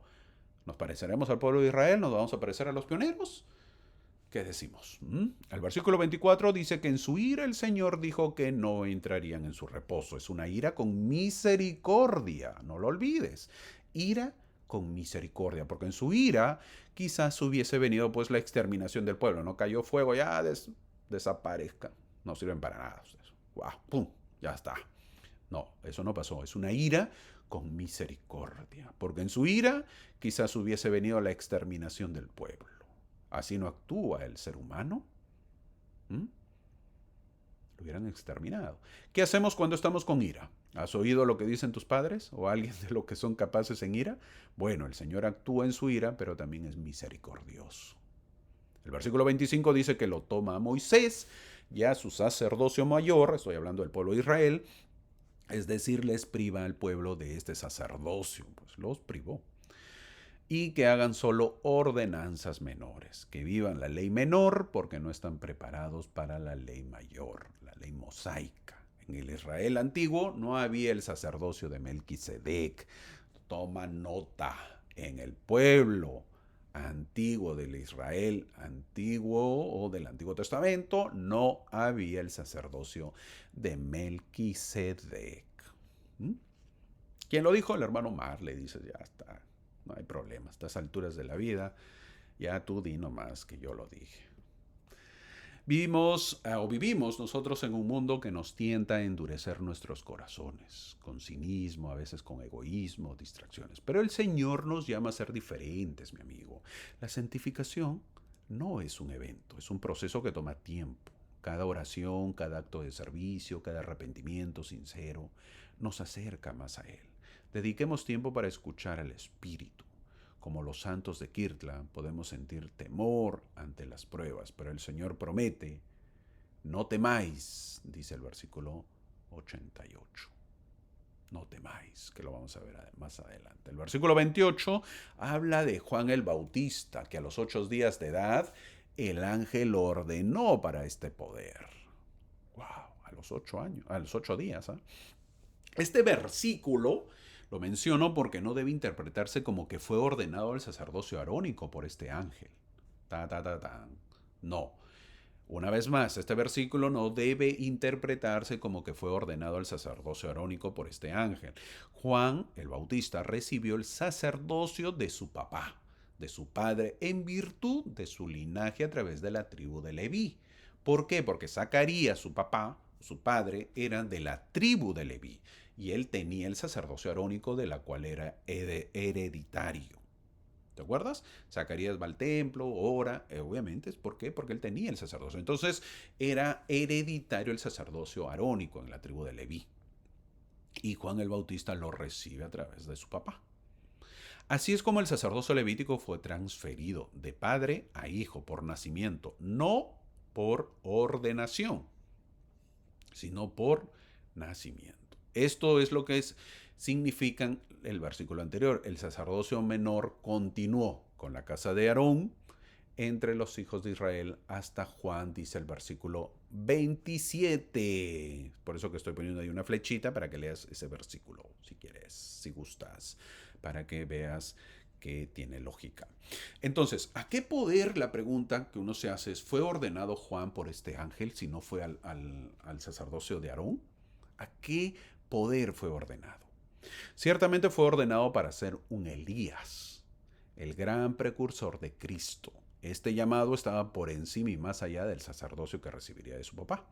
¿Nos pareceremos al pueblo de Israel? ¿Nos vamos a parecer a los pioneros? ¿Qué decimos? El versículo 24 dice que en su ira el Señor dijo que no entrarían en su reposo. Es una ira con misericordia, no lo olvides. Ira con misericordia, porque en su ira quizás hubiese venido pues la exterminación del pueblo. No cayó fuego, ya desaparezca. No sirven para nada ustedes. ¡Guau! ¡Pum! Ya está. No, eso no pasó. Es una ira con misericordia, porque en su ira quizás hubiese venido la exterminación del pueblo. Así no actúa el ser humano. ¿Mm? Lo hubieran exterminado. ¿Qué hacemos cuando estamos con ira? ¿Has oído lo que dicen tus padres o alguien de lo que son capaces en ira? Bueno, el Señor actúa en su ira, pero también es misericordioso. El versículo 25 dice que lo toma a Moisés, ya su sacerdocio mayor, estoy hablando del pueblo de Israel, es decir, les priva al pueblo de este sacerdocio, pues los privó. Y que hagan solo ordenanzas menores, que vivan la ley menor porque no están preparados para la ley mayor, la ley mosaica. En el Israel antiguo no había el sacerdocio de Melquisedec. Toma nota, en el pueblo antiguo del Israel antiguo o del Antiguo Testamento no había el sacerdocio de Melquisedec. ¿Mm? ¿Quién lo dijo? El hermano Mar. Le dice, ya está, no hay problema, a estas alturas de la vida, ya tú di nomás que yo lo dije. Vivimos nosotros en un mundo que nos tienta a endurecer nuestros corazones, con cinismo, a veces con egoísmo, distracciones. Pero el Señor nos llama a ser diferentes, mi amigo. La santificación no es un evento, es un proceso que toma tiempo. Cada oración, cada acto de servicio, cada arrepentimiento sincero nos acerca más a Él. Dediquemos tiempo para escuchar al Espíritu. Como los santos de Kirtla, podemos sentir temor ante las pruebas, pero el Señor promete, no temáis, dice el versículo 88. No temáis, que lo vamos a ver más adelante. El versículo 28 habla de Juan el Bautista, que a los 8 días de edad el ángel lo ordenó para este poder. ¡Wow! A los 8 años, a los 8 días. ¿Eh? Este versículo lo menciono porque no debe interpretarse como que fue ordenado el sacerdocio arónico por este ángel. No. Una vez más, este versículo no debe interpretarse como que fue ordenado el sacerdocio arónico por este ángel. Juan el Bautista recibió el sacerdocio de su papá, de su padre, en virtud de su linaje a través de la tribu de Leví. ¿Por qué? Porque Zacarías, su papá, su padre, era de la tribu de Leví y él tenía el sacerdocio arónico de la cual era hereditario. ¿Te acuerdas? Zacarías va al templo, ora, obviamente, ¿por qué? Porque él tenía el sacerdocio. Entonces era hereditario el sacerdocio arónico en la tribu de Leví. Y Juan el Bautista lo recibe a través de su papá. Así es como el sacerdocio levítico fue transferido de padre a hijo por nacimiento, no por ordenación, sino por nacimiento. Esto es lo que significa el versículo anterior. El sacerdocio menor continuó con la casa de Aarón entre los hijos de Israel hasta Juan, dice el versículo 27. Por eso que estoy poniendo ahí una flechita para que leas ese versículo, si quieres, si gustas, para que veas que tiene lógica. Entonces, ¿a qué poder, la pregunta que uno se hace es, ¿fue ordenado Juan por este ángel si no fue al sacerdocio de Aarón? ¿A qué poder fue ordenado? Ciertamente fue ordenado para ser un Elías, el gran precursor de Cristo. Este llamado estaba por encima y más allá del sacerdocio que recibiría de su papá.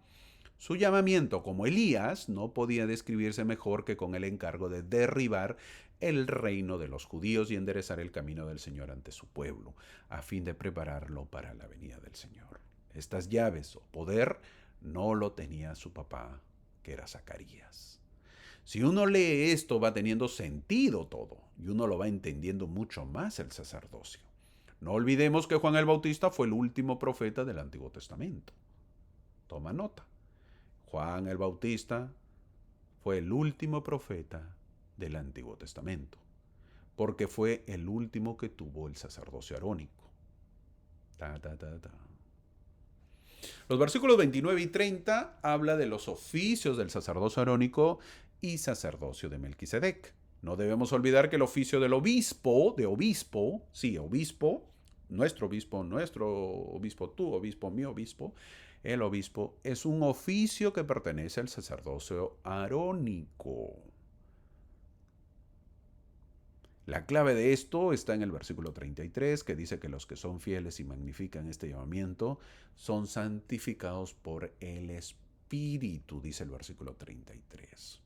Su llamamiento como Elías no podía describirse mejor que con el encargo de derribar el reino de los judíos y enderezar el camino del Señor ante su pueblo, a fin de prepararlo para la venida del Señor. Estas llaves o poder no lo tenía su papá, que era Zacarías. Si uno lee esto va teniendo sentido todo y uno lo va entendiendo mucho más el sacerdocio. No olvidemos que Juan el Bautista fue el último profeta del Antiguo Testamento. Toma nota. Juan el Bautista fue el último profeta del Antiguo Testamento, porque fue el último que tuvo el sacerdocio arónico. Los versículos 29 y 30 habla de los oficios del sacerdocio arónico y sacerdocio de Melquisedec. No debemos olvidar que el oficio del obispo, nuestro obispo, tu obispo, mi obispo, el obispo es un oficio que pertenece al sacerdocio arónico. La clave de esto está en el versículo 33, que dice que los que son fieles y magnifican este llamamiento son santificados por el Espíritu, dice el versículo 33.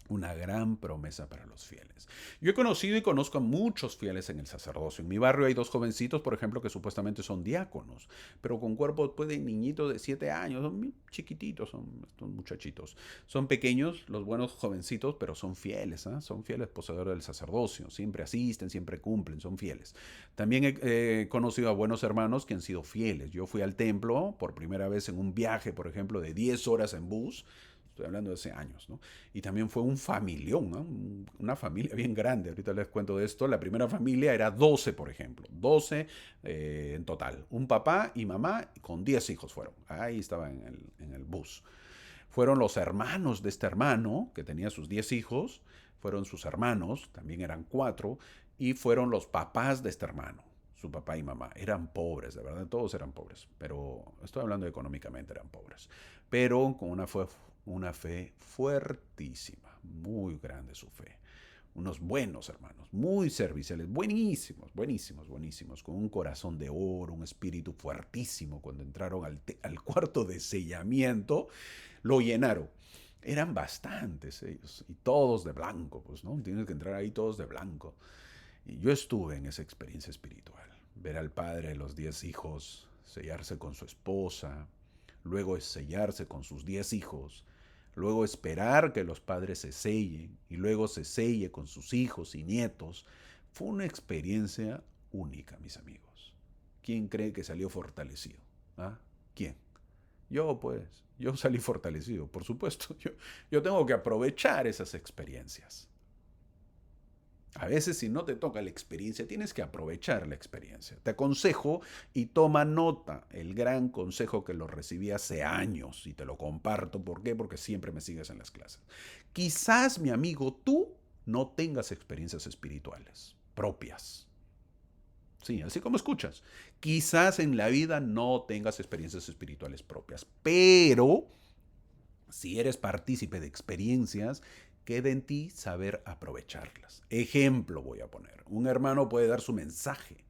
Una gran promesa para los fieles. Yo he conocido y conozco a muchos fieles en el sacerdocio. En mi barrio hay dos jovencitos, por ejemplo, que supuestamente son diáconos, pero con cuerpo pues, de niñitos de 7 años. Son muy chiquititos, son estos muchachitos. Son pequeños, los buenos jovencitos, pero son fieles. ¿Eh? Son fieles poseedores del sacerdocio. Siempre asisten, siempre cumplen, son fieles. También he conocido a buenos hermanos que han sido fieles. Yo fui al templo por primera vez en un viaje, por ejemplo, de 10 horas en bus. Estoy hablando de hace años, ¿no? Y también fue un familión, ¿no? Una familia bien grande. Ahorita les cuento de esto. La primera familia era 12, por ejemplo. 12 en total. Un papá y mamá con 10 hijos fueron. Ahí estaba en el bus. Fueron los hermanos de este hermano, que tenía sus 10 hijos. Fueron sus hermanos, también eran 4. Y fueron los papás de este hermano, su papá y mamá. Eran pobres, de verdad, todos eran pobres. Pero estoy hablando económicamente, eran pobres. Pero con una fe fuertísima, muy grande su fe. Unos buenos hermanos, muy serviciales, buenísimos, buenísimos, buenísimos, con un corazón de oro, un espíritu fuertísimo. Cuando entraron al cuarto de sellamiento, lo llenaron. Eran bastantes ellos, y todos de blanco, pues, ¿no? Tienen que entrar ahí todos de blanco. Y yo estuve en esa experiencia espiritual. Ver al padre de los 10 hijos sellarse con su esposa, luego sellarse con sus 10 hijos, luego esperar que los padres se sellen y luego se selle con sus hijos y nietos. Fue una experiencia única, mis amigos. ¿Quién cree que salió fortalecido? ¿Ah? ¿Quién? Yo, pues, yo salí fortalecido, por supuesto. Yo tengo que aprovechar esas experiencias. A veces si no te toca la experiencia, tienes que aprovechar la experiencia. Te aconsejo y toma nota, el gran consejo que lo recibí hace años y te lo comparto. ¿Por qué? Porque siempre me sigues en las clases. Quizás, mi amigo, tú no tengas experiencias espirituales propias. Sí, así como escuchas. Quizás en la vida no tengas experiencias espirituales propias, pero si eres partícipe de experiencias, queda en ti saber aprovecharlas. Ejemplo voy a poner. Un hermano puede dar su mensaje,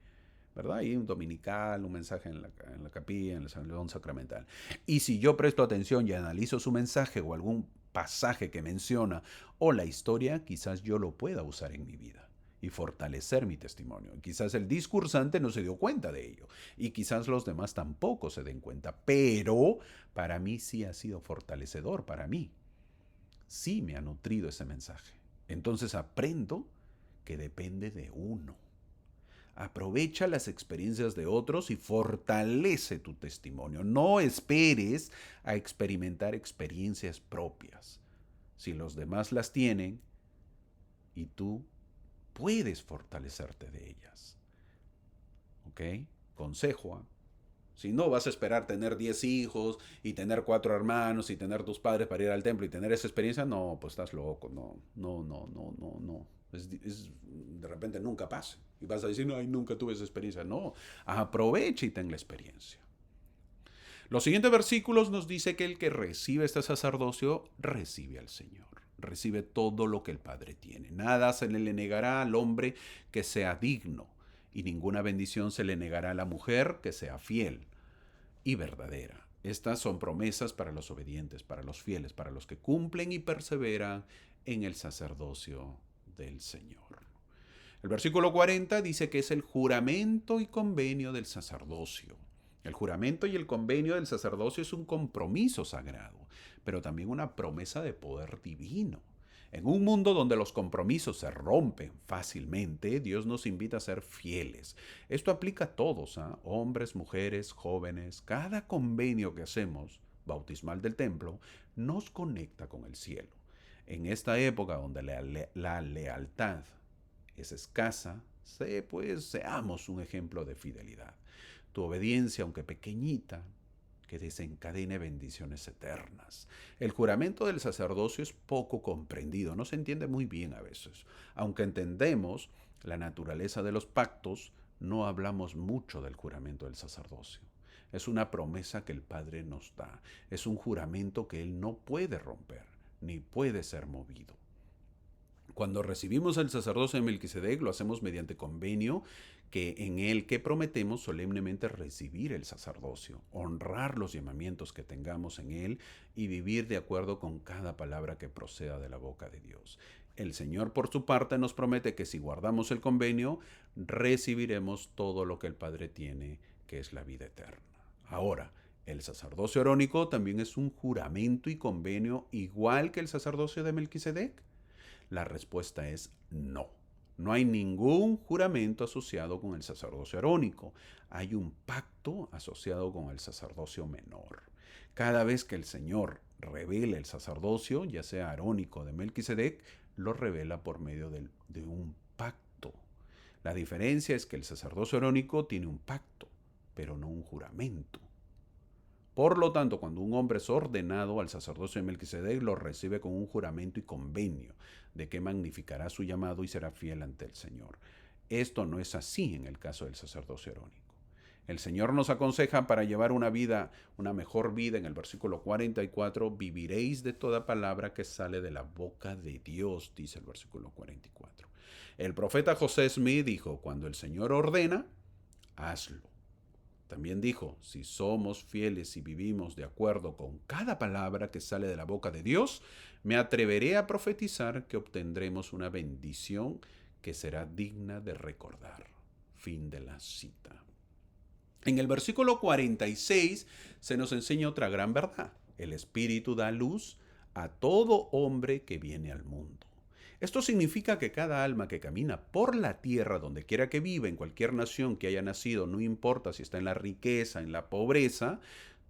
¿verdad? Y un dominical, un mensaje en la capilla, en el salón sacramental. Y si yo presto atención y analizo su mensaje o algún pasaje que menciona o la historia, quizás yo lo pueda usar en mi vida y fortalecer mi testimonio. Quizás el discursante no se dio cuenta de ello y quizás los demás tampoco se den cuenta, pero para mí sí ha sido fortalecedor, para mí sí me ha nutrido ese mensaje. Entonces aprendo que depende de uno. Aprovecha las experiencias de otros y fortalece tu testimonio. No esperes a experimentar experiencias propias. Si los demás las tienen y tú puedes fortalecerte de ellas. ¿Ok? Consejo. Si no vas a esperar tener 10 hijos y tener 4 hermanos y tener tus padres para ir al templo y tener esa experiencia, no, pues estás loco. No, no, no, no, no, no. De repente nunca pasa. Y vas a decir, no, ay, nunca tuve esa experiencia. No, aprovecha y ten la experiencia. Los siguientes versículos nos dice que el que recibe este sacerdocio recibe al Señor. Recibe todo lo que el Padre tiene. Nada se le negará al hombre que sea digno, y ninguna bendición se le negará a la mujer que sea fiel y verdadera. Estas son promesas para los obedientes, para los fieles, para los que cumplen y perseveran en el sacerdocio del Señor. El versículo 40 dice que es el juramento y convenio del sacerdocio. El juramento y el convenio del sacerdocio es un compromiso sagrado, pero también una promesa de poder divino. En un mundo donde los compromisos se rompen fácilmente, Dios nos invita a ser fieles. Esto aplica a todos, ¿eh? Hombres, mujeres, jóvenes. Cada convenio que hacemos, bautismal del templo, nos conecta con el cielo. En esta época donde la lealtad es escasa, pues seamos un ejemplo de fidelidad. Tu obediencia, aunque pequeñita, que desencadene bendiciones eternas. El juramento del sacerdocio es poco comprendido, no se entiende muy bien a veces. Aunque entendemos la naturaleza de los pactos, no hablamos mucho del juramento del sacerdocio. Es una promesa que el Padre nos da, es un juramento que Él no puede romper, ni puede ser movido. Cuando recibimos el sacerdocio de Melquisedec, lo hacemos mediante convenio que en el que prometemos solemnemente recibir el sacerdocio, honrar los llamamientos que tengamos en él y vivir de acuerdo con cada palabra que proceda de la boca de Dios. El Señor, por su parte, nos promete que si guardamos el convenio, recibiremos todo lo que el Padre tiene, que es la vida eterna. Ahora, el sacerdocio arónico también es un juramento y convenio igual que el sacerdocio de Melquisedec. La respuesta es no. No hay ningún juramento asociado con el sacerdocio arónico. Hay un pacto asociado con el sacerdocio menor. Cada vez que el Señor revela el sacerdocio, ya sea arónico o de Melquisedec, lo revela por medio de un pacto. La diferencia es que el sacerdocio arónico tiene un pacto, pero no un juramento. Por lo tanto, cuando un hombre es ordenado al sacerdocio de Melquisedec, lo recibe con un juramento y convenio de que magnificará su llamado y será fiel ante el Señor. Esto no es así en el caso del sacerdocio arónico. El Señor nos aconseja para llevar una vida, una mejor vida. En el versículo 44, viviréis de toda palabra que sale de la boca de Dios, dice el versículo 44. El profeta José Smith dijo, cuando el Señor ordena, hazlo. También dijo, si somos fieles y vivimos de acuerdo con cada palabra que sale de la boca de Dios, me atreveré a profetizar que obtendremos una bendición que será digna de recordar. Fin de la cita. En el versículo 46 se nos enseña otra gran verdad. El Espíritu da luz a todo hombre que viene al mundo. Esto significa que cada alma que camina por la tierra, donde quiera que viva, en cualquier nación que haya nacido, no importa si está en la riqueza, en la pobreza,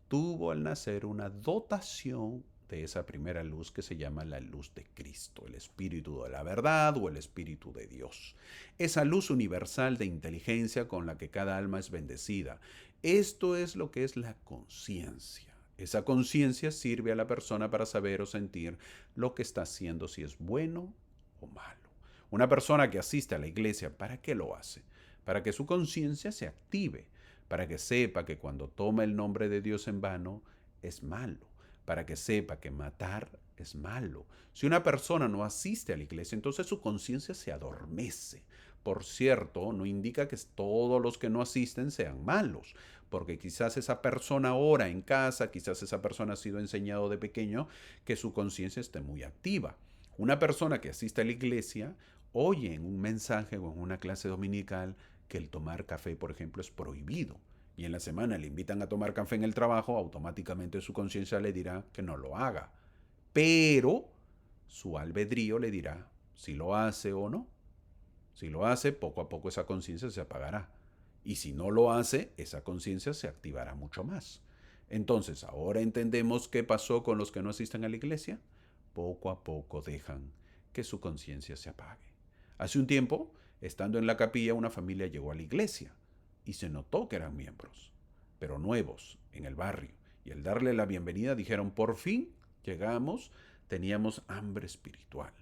tuvo al nacer una dotación de esa primera luz que se llama la luz de Cristo, el Espíritu de la verdad o el Espíritu de Dios. Esa luz universal de inteligencia con la que cada alma es bendecida. Esto es lo que es la conciencia. Esa conciencia sirve a la persona para saber o sentir lo que está haciendo, si es bueno o malo. Una persona que asiste a la iglesia, ¿para qué lo hace? Para que su conciencia se active, para que sepa que cuando toma el nombre de Dios en vano es malo, para que sepa que matar es malo. Si una persona no asiste a la iglesia, entonces su conciencia se adormece. Por cierto, no indica que todos los que no asisten sean malos, porque quizás esa persona ora en casa, quizás esa persona ha sido enseñado de pequeño que su conciencia esté muy activa. Una persona que asiste a la iglesia oye en un mensaje o en una clase dominical que el tomar café, por ejemplo, es prohibido. Y en la semana le invitan a tomar café en el trabajo, automáticamente su conciencia le dirá que no lo haga. Pero su albedrío le dirá si lo hace o no. Si lo hace, poco a poco esa conciencia se apagará. Y si no lo hace, esa conciencia se activará mucho más. Entonces, ahora entendemos qué pasó con los que no asisten a la iglesia. Poco a poco dejan que su conciencia se apague. Hace un tiempo, estando en la capilla, una familia llegó a la iglesia y se notó que eran miembros, pero nuevos, en el barrio. Y al darle la bienvenida dijeron, por fin llegamos, teníamos hambre espiritual.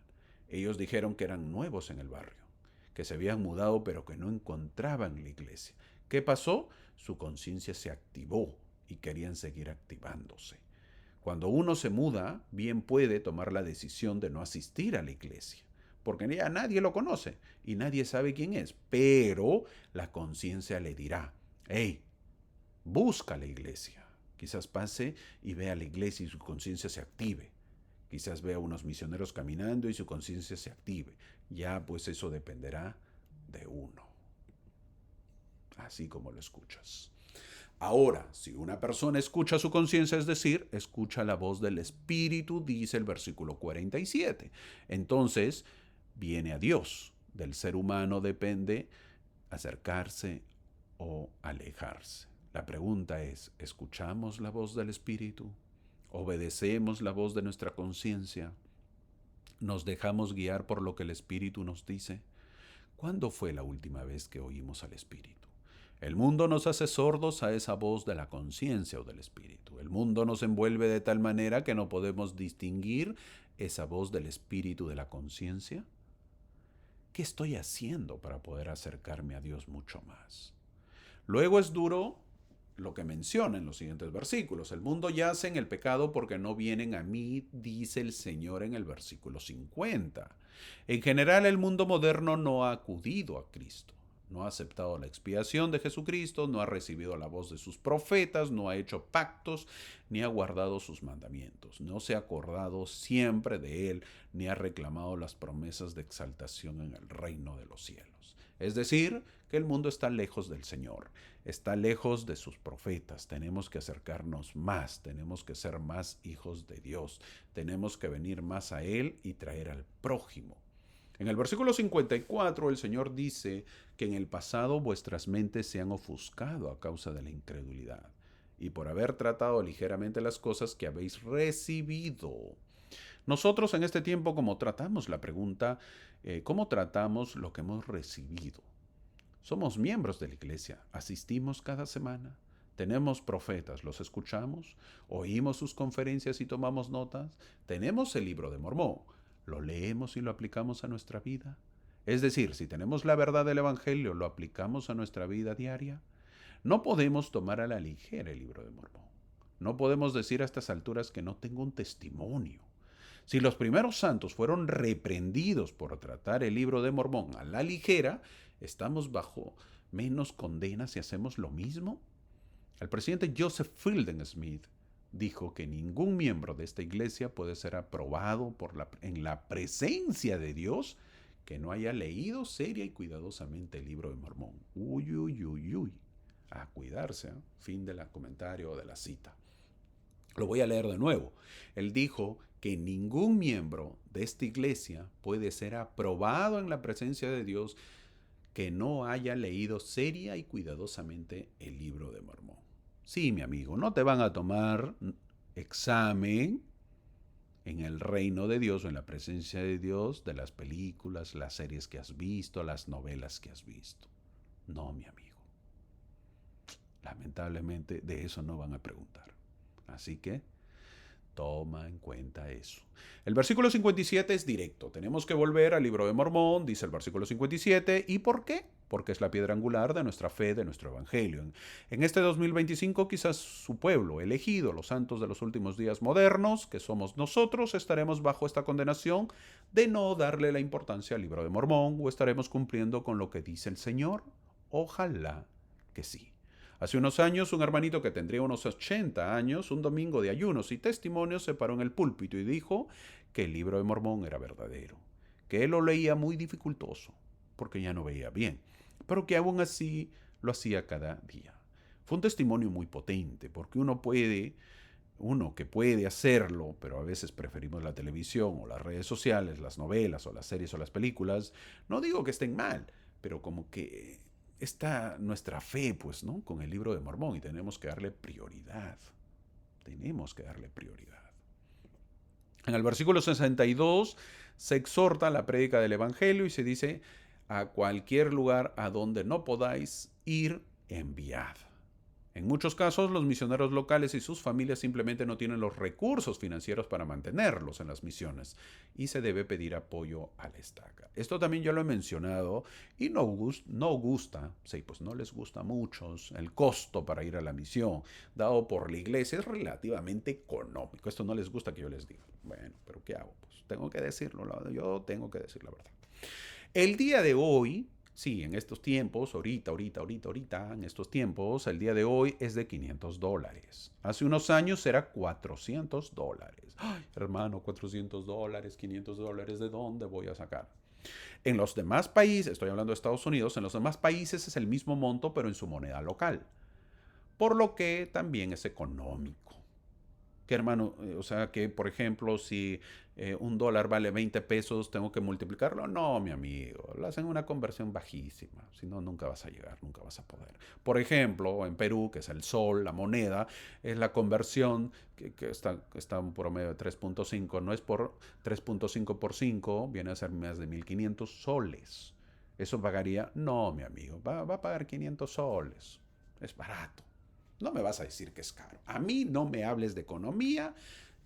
Ellos dijeron que eran nuevos en el barrio, que se habían mudado pero que no encontraban la iglesia. ¿Qué pasó? Su conciencia se activó y querían seguir activándose. Cuando uno se muda, bien puede tomar la decisión de no asistir a la iglesia, porque ya nadie lo conoce y nadie sabe quién es, pero la conciencia le dirá, hey, busca la iglesia. Quizás pase y vea la iglesia y su conciencia se active. Quizás vea unos misioneros caminando y su conciencia se active. Ya pues eso dependerá de uno. Así como lo escuchas. Ahora, si una persona escucha su conciencia, es decir, escucha la voz del Espíritu, dice el versículo 47. Entonces, viene a Dios. Del ser humano depende acercarse o alejarse. La pregunta es, ¿escuchamos la voz del Espíritu? ¿Obedecemos la voz de nuestra conciencia? ¿Nos dejamos guiar por lo que el Espíritu nos dice? ¿Cuándo fue la última vez que oímos al Espíritu? El mundo nos hace sordos a esa voz de la conciencia o del Espíritu. El mundo nos envuelve de tal manera que no podemos distinguir esa voz del Espíritu de la conciencia. ¿Qué estoy haciendo para poder acercarme a Dios mucho más? Luego es duro lo que menciona en los siguientes versículos. El mundo yace en el pecado porque no vienen a mí, dice el Señor en el versículo 50. En general, el mundo moderno no ha acudido a Cristo. No ha aceptado la expiación de Jesucristo, no ha recibido la voz de sus profetas, no ha hecho pactos, ni ha guardado sus mandamientos. No se ha acordado siempre de él, ni ha reclamado las promesas de exaltación en el reino de los cielos. Es decir, que el mundo está lejos del Señor, está lejos de sus profetas. Tenemos que acercarnos más, tenemos que ser más hijos de Dios, tenemos que venir más a Él y traer al prójimo. En el versículo 54 el Señor dice que en el pasado vuestras mentes se han ofuscado a causa de la incredulidad y por haber tratado ligeramente las cosas que habéis recibido. Nosotros en este tiempo, ¿cómo tratamos la pregunta? ¿Cómo tratamos lo que hemos recibido? Somos miembros de la iglesia, asistimos cada semana, tenemos profetas, los escuchamos, oímos sus conferencias y tomamos notas, tenemos el libro de Mormón, lo leemos y lo aplicamos a nuestra vida. Es decir, si tenemos la verdad del Evangelio, lo aplicamos a nuestra vida diaria. No podemos tomar a la ligera el libro de Mormón. No podemos decir a estas alturas que no tengo un testimonio. Si los primeros santos fueron reprendidos por tratar el libro de Mormón a la ligera, ¿estamos bajo menos condena si hacemos lo mismo? El presidente Joseph Fielding Smith dijo que ningún miembro de esta iglesia puede ser aprobado en la presencia de Dios que no haya leído seria y cuidadosamente el libro de Mormón. Uy, uy, uy, uy. A cuidarse, ¿eh? Fin del comentario o de la cita. Lo voy a leer de nuevo. Él dijo que ningún miembro de esta iglesia puede ser aprobado en la presencia de Dios que no haya leído seria y cuidadosamente el libro de Mormón. Sí, mi amigo, no te van a tomar examen en el reino de Dios o en la presencia de Dios de las películas, las series que has visto, las novelas que has visto. No, mi amigo. Lamentablemente de eso no van a preguntar. Así que toma en cuenta eso. El versículo 57 es directo. Tenemos que volver al libro de Mormón, dice el versículo 57. ¿Y por qué? Porque es la piedra angular de nuestra fe, de nuestro evangelio. En este 2025, quizás su pueblo elegido, los santos de los últimos días modernos, que somos nosotros, estaremos bajo esta condenación de no darle la importancia al libro de Mormón o estaremos cumpliendo con lo que dice el Señor. Ojalá que sí. Hace unos años, un hermanito que tendría unos 80 años, un domingo de ayunos y testimonios, se paró en el púlpito y dijo que el libro de Mormón era verdadero, que él lo leía muy dificultoso, porque ya no veía bien, pero que aún así lo hacía cada día. Fue un testimonio muy potente, porque uno que puede hacerlo, pero a veces preferimos la televisión o las redes sociales, las novelas o las series o las películas, no digo que estén mal, pero como que está nuestra fe, pues, ¿no? Con el libro de Mormón y tenemos que darle prioridad. Tenemos que darle prioridad. En el versículo 62 se exhorta la prédica del Evangelio y se dice, a cualquier lugar a donde no podáis ir, enviad. En muchos casos, los misioneros locales y sus familias simplemente no tienen los recursos financieros para mantenerlos en las misiones y se debe pedir apoyo a la estaca. Esto también yo lo he mencionado y no gusta, sí, pues no les gusta a muchos el costo para ir a la misión dado por la iglesia es relativamente económico. Esto no les gusta que yo les diga. Bueno, pero ¿qué hago? Pues tengo que decirlo, yo tengo que decir la verdad. El día de hoy, sí, en estos tiempos, ahorita, en estos tiempos, el día de hoy es de $500. Hace unos años era $400. Ay, hermano, $400, $500, ¿de dónde voy a sacar? En los demás países, estoy hablando de Estados Unidos, en los demás países es el mismo monto, pero en su moneda local. Por lo que también es económico. Que hermano, o sea que por ejemplo si $1 vale 20 pesos, tengo que multiplicarlo. No, mi amigo, lo hacen una conversión bajísima. Si no, nunca vas a llegar, nunca vas a poder. Por ejemplo, en Perú, que es el sol, la moneda, es la conversión que está un promedio de 3.5. No es por 3.5 por 5, viene a ser más de 1.500 soles. ¿Eso pagaría? No, mi amigo, va a pagar 500 soles. Es barato. No me vas a decir que es caro. A mí no me hables de economía,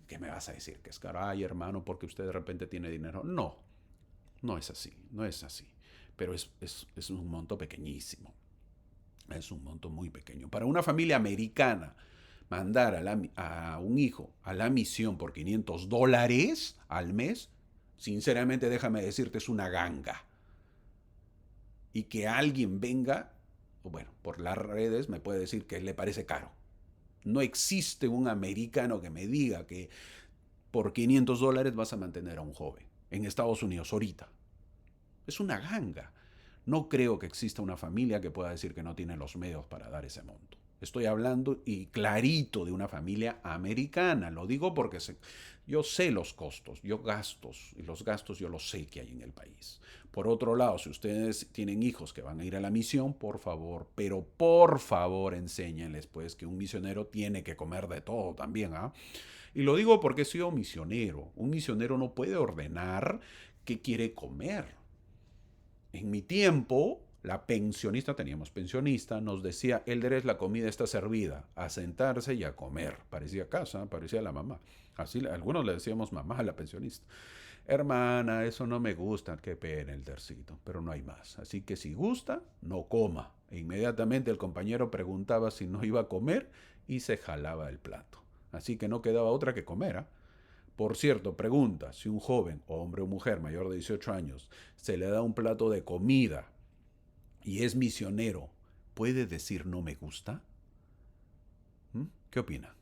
que me vas a decir que es caro. Ay, hermano, porque usted de repente tiene dinero. No, no es así, no es así. Pero es un monto pequeñísimo. Es un monto muy pequeño. Para una familia americana, mandar a un hijo a la misión por $500 al mes, sinceramente déjame decirte, es una ganga. y que alguien venga, bueno, por las redes me puede decir que le parece caro. No existe un americano que me diga que por $500 vas a mantener a un joven en Estados Unidos ahorita. Es una ganga. No creo que exista una familia que pueda decir que no tiene los medios para dar ese monto. Estoy hablando y clarito de una familia americana. Lo digo porque yo sé los costos, y los gastos yo los sé que hay en el país. Por otro lado, si ustedes tienen hijos que van a ir a la misión, por favor, pero por favor enséñenles pues que un misionero tiene que comer de todo también, ¿ah? Y lo digo porque he sido misionero. Un misionero no puede ordenar qué quiere comer. En mi tiempo, la pensionista, teníamos pensionista, nos decía, Elder, la comida está servida, a sentarse y a comer. Parecía casa, parecía la mamá. Así, algunos le decíamos mamá a la pensionista. Hermana, eso no me gusta, qué pena el tercito, pero no hay más. Así que si gusta, no coma. E inmediatamente el compañero preguntaba si no iba a comer y se jalaba el plato. Así que no quedaba otra que comer, ¿ah? Por cierto, pregunta, si un joven, hombre o mujer mayor de 18 años, se le da un plato de comida y es misionero, ¿puede decir no me gusta? ¿Qué opina?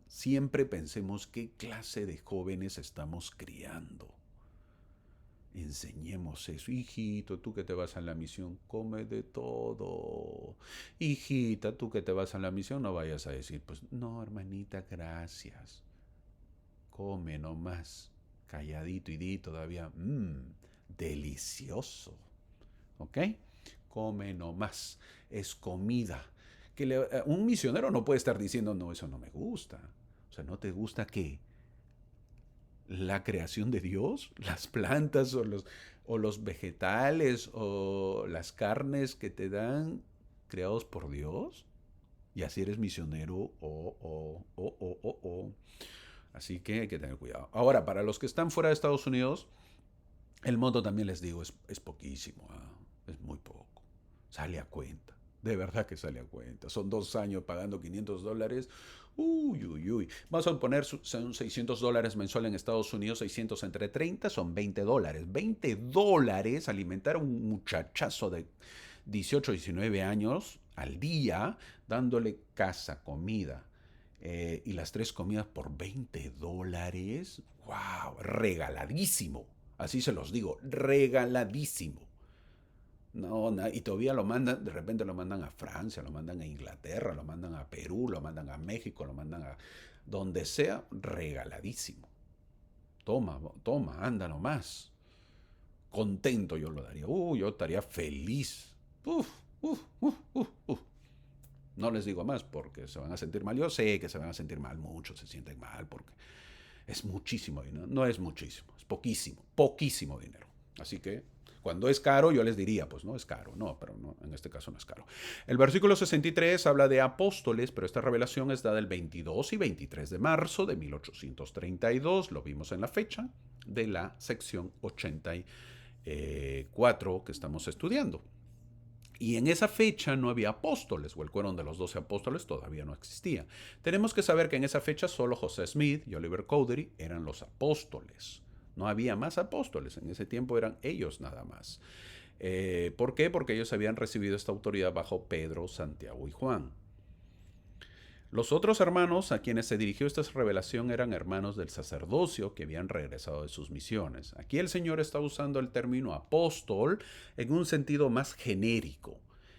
Siempre pensemos qué clase de jóvenes estamos criando. Enseñemos eso. Hijito, tú que te vas a la misión, come de todo. Hijita, tú que te vas a la misión, no vayas a decir, pues, no, hermanita, gracias. Come nomás, calladito y di todavía, delicioso. ¿Ok? Come nomás, es comida. Un misionero no puede estar diciendo, no, eso no me gusta. O sea, ¿no te gusta qué? La creación de Dios, las plantas o los vegetales o las carnes que te dan creados por Dios. Y así eres misionero Así que hay que tener cuidado. Ahora, para los que están fuera de Estados Unidos, el monto también les digo, es poquísimo, ¿eh? Es muy poco. Sale a cuenta. De verdad que sale a cuenta. Son 2 años pagando $500. Uy, uy, uy. Vamos a poner, son $600 mensual en Estados Unidos, 600 entre 30, son $20. $20 alimentar a un muchachazo de 18, 19 años al día, dándole casa, comida, y las 3 comidas por $20. ¡Wow! Regaladísimo. Así se los digo, regaladísimo. No, y todavía lo mandan, de repente lo mandan a Francia, lo mandan a Inglaterra, lo mandan a Perú, lo mandan a México, lo mandan a donde sea, regaladísimo. Toma, toma, anda nomás. Contento yo lo daría. Yo estaría feliz. Uf, uf, uf, uf, uf. No les digo más porque se van a sentir mal. Yo sé que se van a sentir mal, muchos se sienten mal porque es muchísimo dinero. No es muchísimo, es poquísimo, poquísimo dinero. Así que cuando es caro yo les diría, pues no es caro. No, pero no, en este caso no es caro. El versículo 63 habla de apóstoles, pero esta revelación es dada el 22 y 23 de marzo de 1832. Lo vimos en la fecha de la sección 84 que estamos estudiando. Y en esa fecha no había apóstoles, o el cuerno de los 12 apóstoles todavía no existía. Tenemos que saber que en esa fecha solo José Smith y Oliver Cowdery eran los apóstoles. No había más apóstoles, en ese tiempo eran ellos nada más. ¿Por qué? Porque ellos habían recibido esta autoridad bajo Pedro, Santiago y Juan. Los otros hermanos a quienes se dirigió esta revelación eran hermanos del sacerdocio que habían regresado de sus misiones. Aquí el Señor está usando el término apóstol en un sentido más genérico.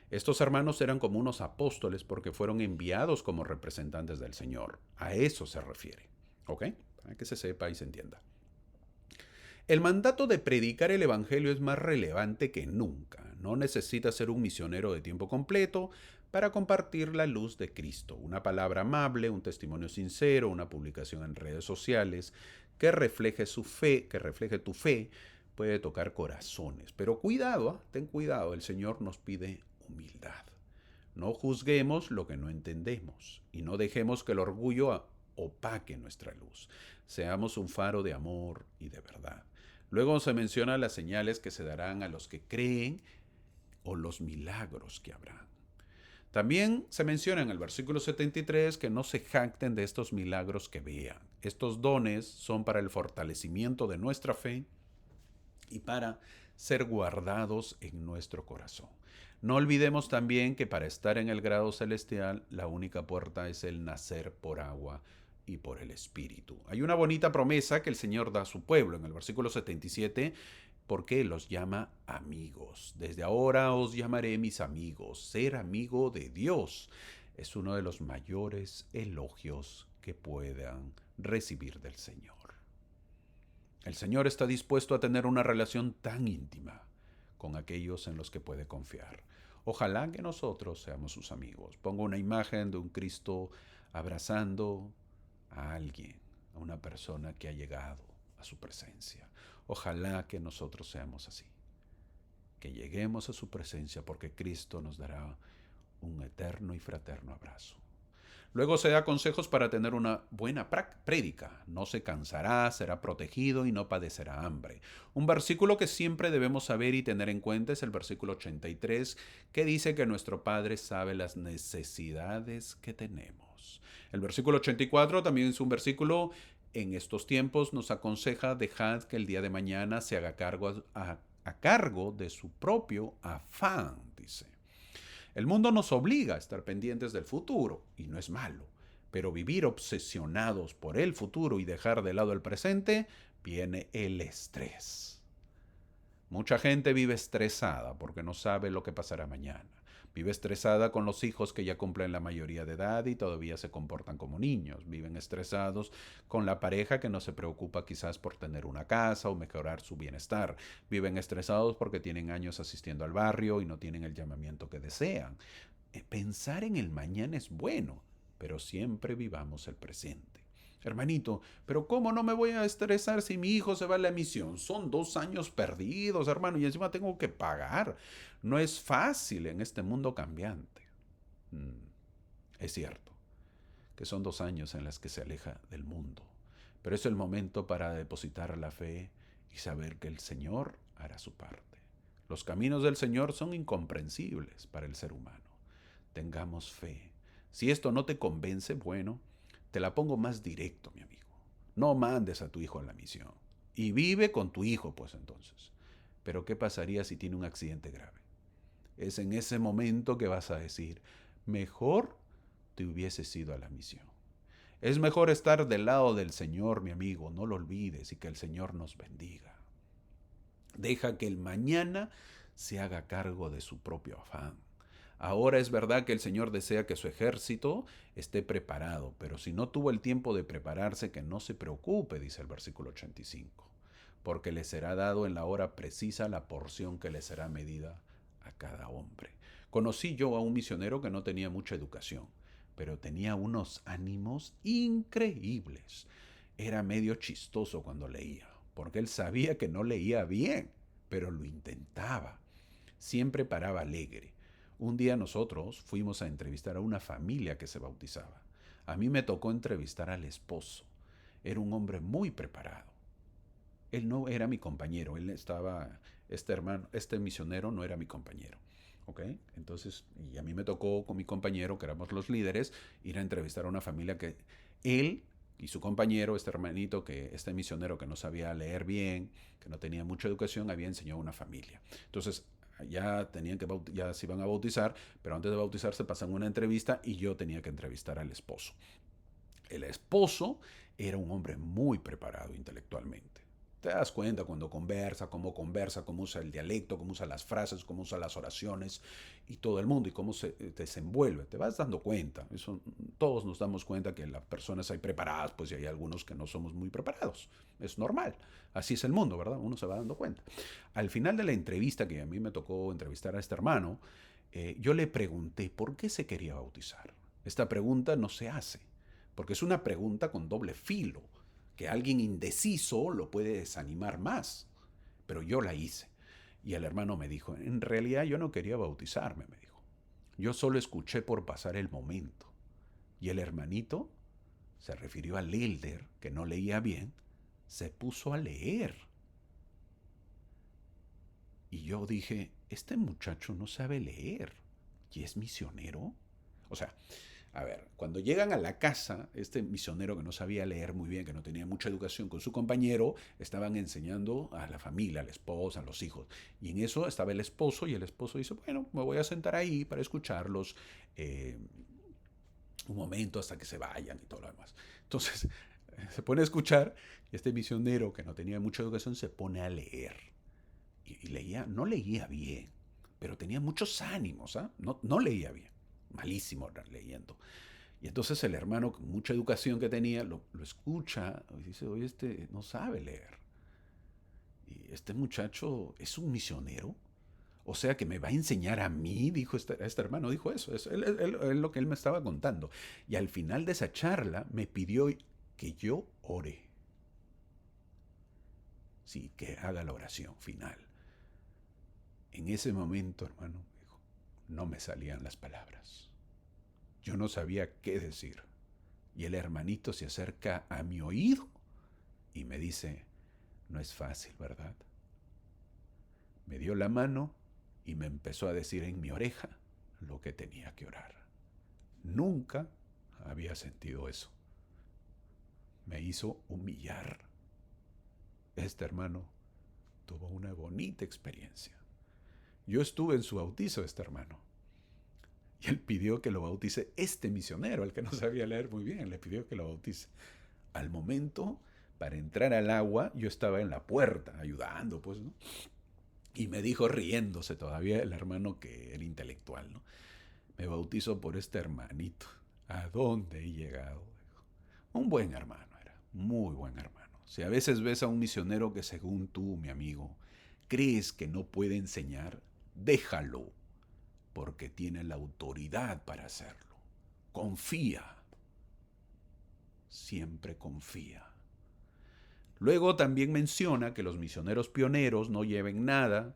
Estos hermanos eran como unos apóstoles porque fueron enviados como representantes del Señor. A eso se refiere. ¿Ok? Para que se sepa y se entienda. El mandato de predicar el Evangelio es más relevante que nunca. No necesita ser un misionero de tiempo completo para compartir la luz de Cristo. Una palabra amable, un testimonio sincero, una publicación en redes sociales que refleje su fe, que refleje tu fe, puede tocar corazones. Pero cuidado, ten cuidado, el Señor nos pide humildad. No juzguemos lo que no entendemos y no dejemos que el orgullo opaque nuestra luz. Seamos un faro de amor y de verdad. Luego se menciona las señales que se darán a los que creen o los milagros que habrán. También se menciona en el versículo 73 que no se jacten de estos milagros que vean. Estos dones son para el fortalecimiento de nuestra fe y para ser guardados en nuestro corazón. No olvidemos también que para estar en el grado celestial, la única puerta es el nacer por agua y por el Espíritu. Hay una bonita promesa que el Señor da a su pueblo en el versículo 77, porque los llama amigos. Desde ahora os llamaré mis amigos. Ser amigo de Dios es uno de los mayores elogios que puedan recibir del Señor. El Señor está dispuesto a tener una relación tan íntima con aquellos en los que puede confiar. Ojalá que nosotros seamos sus amigos. Pongo una imagen de un Cristo abrazando a alguien, a una persona que ha llegado a su presencia. Ojalá que nosotros seamos así, que lleguemos a su presencia porque Cristo nos dará un eterno y fraterno abrazo. Luego se da consejos para tener una buena prédica. No se cansará, será protegido y no padecerá hambre. Un versículo que siempre debemos saber y tener en cuenta es el versículo 83, que dice que nuestro Padre sabe las necesidades que tenemos. El versículo 84 también es un versículo en estos tiempos nos aconseja: dejad que el día de mañana se haga cargo de su propio afán, dice. El mundo nos obliga a estar pendientes del futuro, y no es malo, pero vivir obsesionados por el futuro y dejar de lado el presente, viene el estrés. Mucha gente vive estresada porque no sabe lo que pasará mañana. Vive estresada con los hijos que ya cumplen la mayoría de edad y todavía se comportan como niños. Viven estresados con la pareja que no se preocupa quizás por tener una casa o mejorar su bienestar. Viven estresados porque tienen años asistiendo al barrio y no tienen el llamamiento que desean. Pensar en el mañana es bueno, pero siempre vivamos el presente. Hermanito, pero ¿cómo no me voy a estresar si mi hijo se va a la misión? Son 2 años perdidos, hermano, y encima tengo que pagar. No es fácil en este mundo cambiante. Es cierto que son 2 años en las que se aleja del mundo, pero es el momento para depositar la fe y saber que el Señor hará su parte. Los caminos del Señor son incomprensibles para el ser humano. Tengamos fe. Si esto no te convence, bueno, te la pongo más directo, mi amigo. No mandes a tu hijo a la misión. Y vive con tu hijo, pues entonces. Pero ¿qué pasaría si tiene un accidente grave? Es en ese momento que vas a decir, mejor te hubieses ido a la misión. Es mejor estar del lado del Señor, mi amigo, no lo olvides, y que el Señor nos bendiga. Deja que el mañana se haga cargo de su propio afán. Ahora es verdad que el Señor desea que su ejército esté preparado, pero si no tuvo el tiempo de prepararse, que no se preocupe, dice el versículo 85, porque le será dado en la hora precisa la porción que le será medida a cada hombre. Conocí yo a un misionero que no tenía mucha educación, pero tenía unos ánimos increíbles. Era medio chistoso cuando leía, porque él sabía que no leía bien, pero lo intentaba. Siempre paraba alegre. Un día nosotros fuimos a entrevistar a una familia que se bautizaba. A mí me tocó entrevistar al esposo. Era un hombre muy preparado. Él no era mi compañero, este misionero no era mi compañero. ¿Ok? Entonces, y a mí me tocó con mi compañero, que éramos los líderes, ir a entrevistar a una familia que él y su compañero, este hermanito, este misionero que no sabía leer bien, que no tenía mucha educación, había enseñado a una familia. Entonces, ya se iban a bautizar, pero antes de bautizarse pasan una entrevista y yo tenía que entrevistar al esposo. El esposo era un hombre muy preparado intelectualmente. Te das cuenta cuando conversa, cómo usa el dialecto, cómo usa las frases, cómo usa las oraciones y todo el mundo y cómo se desenvuelve. Te vas dando cuenta. Todos nos damos cuenta que las personas hay preparadas, pues y hay algunos que no somos muy preparados. Es normal. Así es el mundo, ¿verdad? Uno se va dando cuenta. Al final de la entrevista, que a mí me tocó entrevistar a este hermano, yo le pregunté por qué se quería bautizar. Esta pregunta no se hace, porque es una pregunta con doble filo, que alguien indeciso lo puede desanimar más. Pero yo la hice. Y el hermano me dijo, en realidad yo no quería bautizarme, me dijo. Yo solo escuché por pasar el momento. Y el hermanito se refirió al elder, que no leía bien, se puso a leer. Y yo dije, este muchacho no sabe leer y es misionero. O sea, A ver, cuando llegan a la casa, este misionero que no sabía leer muy bien, que no tenía mucha educación con su compañero, estaban enseñando a la familia, a la esposa, a los hijos. Y en eso estaba el esposo y el esposo dice, bueno, me voy a sentar ahí para escucarlos eh, un momento hasta que se vayan y todo lo demás. Entonces se pone a escuchar y este misionero que no tenía mucha educación se pone a leer. Y leía, no leía bien, pero tenía muchos ánimos, ¿ah? No leía bien, malísimo leyendo. Y entonces el hermano, con mucha educación que tenía, lo escucha y dice, oye, este no sabe leer. Y este muchacho es un misionero. O sea que me va a enseñar a mí, dijo este hermano, dijo eso. Es lo que él me estaba contando. Y al final de esa charla me pidió que yo ore. Sí, que haga la oración final. En ese momento, hermano, dijo, no me salían las palabras. Yo no sabía qué decir. Y el hermanito se acerca a mi oído y me dice, no es fácil, ¿verdad? Me dio la mano y me empezó a decir en mi oreja lo que tenía que orar. Nunca había sentido eso. Me hizo humillar. Este hermano tuvo una bonita experiencia. Yo estuve en su bautizo, este hermano. Y él pidió que lo bautice este misionero, el que no sabía leer muy bien, le pidió que lo bautice. Al momento, para entrar al agua, yo estaba en la puerta ayudando, pues, ¿no? Y me dijo riéndose todavía el hermano que era intelectual, ¿no? Me bautizo por este hermanito. ¿A dónde he llegado? Un buen hermano era, muy buen hermano. Si a veces ves a un misionero que según tú, mi amigo, crees que no puede enseñar, déjalo, porque tiene la autoridad para hacerlo. Confía, siempre confía. Luego también menciona que los misioneros pioneros no lleven nada.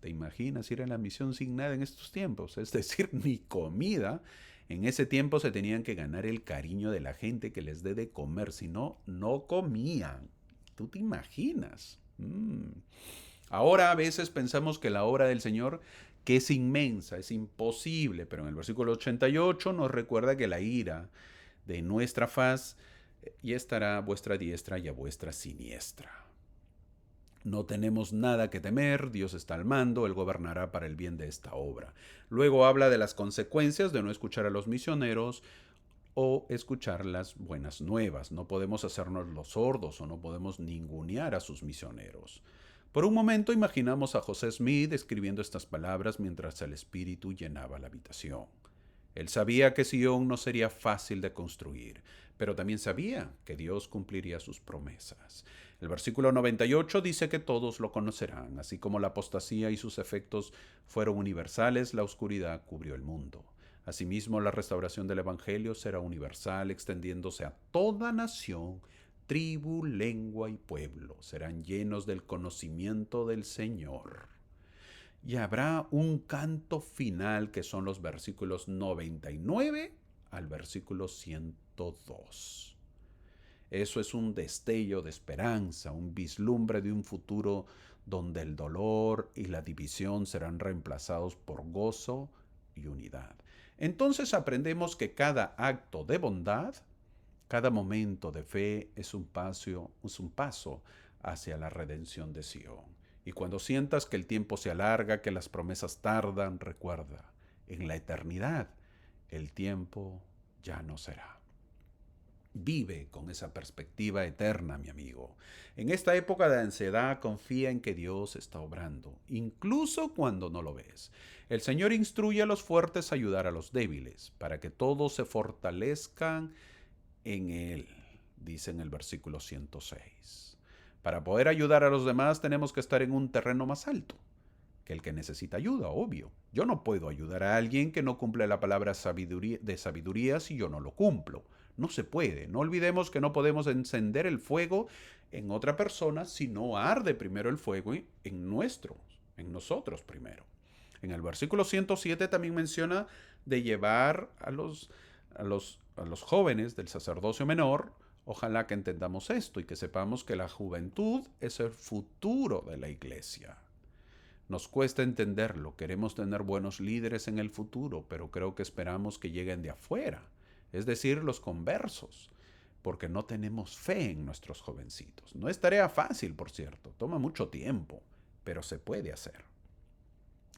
¿Te imaginas ir a la misión sin nada en estos tiempos? Es decir, ni comida. En ese tiempo se tenían que ganar el cariño de la gente que les dé de comer, si no, no comían. ¿Tú te imaginas? Ahora a veces pensamos que la obra del Señor, que es inmensa, es imposible, pero en el versículo 88 nos recuerda que la ira de nuestra faz y estará a vuestra diestra y a vuestra siniestra. No tenemos nada que temer, Dios está al mando, Él gobernará para el bien de esta obra. Luego habla de las consecuencias de no escuchar a los misioneros o escuchar las buenas nuevas. No podemos hacernos los sordos o no podemos ningunear a sus misioneros. Por un momento imaginamos a José Smith escribiendo estas palabras mientras el Espíritu llenaba la habitación. Él sabía que Sion no sería fácil de construir, pero también sabía que Dios cumpliría sus promesas. El versículo 98 dice que todos lo conocerán, así como la apostasía y sus efectos fueron universales, la oscuridad cubrió el mundo. Asimismo, la restauración del Evangelio será universal, extendiéndose a toda nación, tribu, lengua y pueblo. Serán llenos del conocimiento del Señor. Y habrá un canto final que son los versículos 99 al versículo 102. Eso es un destello de esperanza, un vislumbre de un futuro donde el dolor y la división serán reemplazados por gozo y unidad. Entonces aprendemos que cada acto de bondad, cada momento de fe es un paso hacia la redención de Sion. Y cuando sientas que el tiempo se alarga, que las promesas tardan, recuerda, en la eternidad el tiempo ya no será. Vive con esa perspectiva eterna, mi amigo. En esta época de ansiedad, confía en que Dios está obrando, incluso cuando no lo ves. El Señor instruye a los fuertes a ayudar a los débiles, para que todos se fortalezcan en Él, dice en el versículo 106. Para poder ayudar a los demás tenemos que estar en un terreno más alto que el que necesita ayuda, obvio. Yo no puedo ayudar a alguien que no cumple la palabra de sabiduría si yo no lo cumplo. No se puede. No olvidemos que no podemos encender el fuego en otra persona si no arde primero el fuego en nosotros primero. En el versículo 107 también menciona de llevar a los jóvenes del sacerdocio menor. Ojalá que entendamos esto y que sepamos que la juventud es el futuro de la iglesia. Nos cuesta entenderlo, queremos tener buenos líderes en el futuro, pero creo que esperamos que lleguen de afuera, es decir, los conversos, porque no tenemos fe en nuestros jovencitos. No es tarea fácil, por cierto, toma mucho tiempo, pero se puede hacer.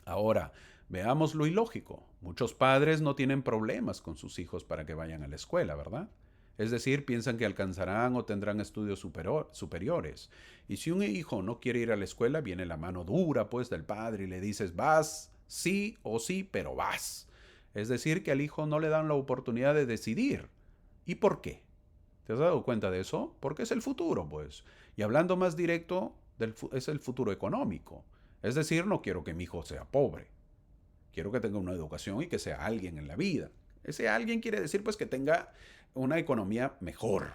Ahora, veamos lo ilógico. Muchos padres no tienen problemas con sus hijos para que vayan a la escuela, ¿verdad? Es decir, piensan que alcanzarán o tendrán estudios superiores. Y si un hijo no quiere ir a la escuela, viene la mano dura, pues, del padre y le dices, vas, sí o sí, pero vas. Es decir, que al hijo no le dan la oportunidad de decidir. ¿Y por qué? ¿Te has dado cuenta de eso? Porque es el futuro, pues. Y hablando más directo, es el futuro económico. Es decir, no quiero que mi hijo sea pobre. Quiero que tenga una educación y que sea alguien en la vida. Ese alguien quiere decir pues que tenga una economía mejor.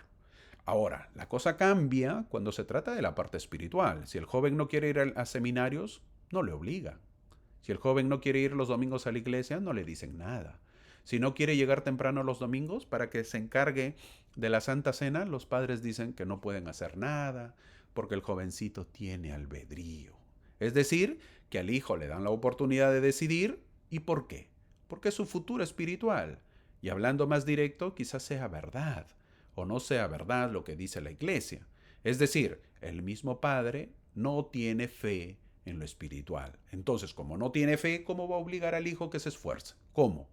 Ahora, la cosa cambia cuando se trata de la parte espiritual. Si el joven no quiere ir a seminarios, no le obligan. Si el joven no quiere ir los domingos a la iglesia, no le dicen nada. Si no quiere llegar temprano los domingos para que se encargue de la Santa Cena, los padres dicen que no pueden hacer nada porque el jovencito tiene albedrío. Es decir, que al hijo le dan la oportunidad de decidir. ¿Y por qué? Porque es su futuro espiritual. Y hablando más directo, quizás sea verdad o no sea verdad lo que dice la iglesia. Es decir, el mismo padre no tiene fe en lo espiritual. Entonces, como no tiene fe, ¿cómo va a obligar al hijo que se esfuerce? ¿Cómo?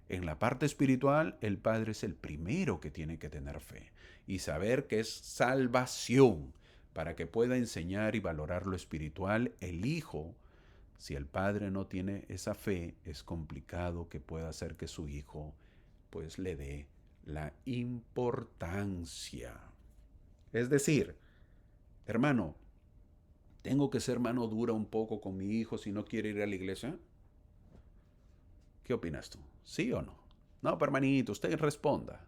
En la parte espiritual, el padre es el primero que tiene que tener fe y saber que es salvación para que pueda enseñar y valorar lo espiritual. El hijo, si el padre no tiene esa fe, es complicado que pueda hacer que su hijo pues le dé la importancia. Es decir, hermano, ¿tengo que ser mano dura un poco con mi hijo si no quiere ir a la iglesia? ¿Qué opinas tú? ¿Sí o no? No, pero hermanito, usted responda.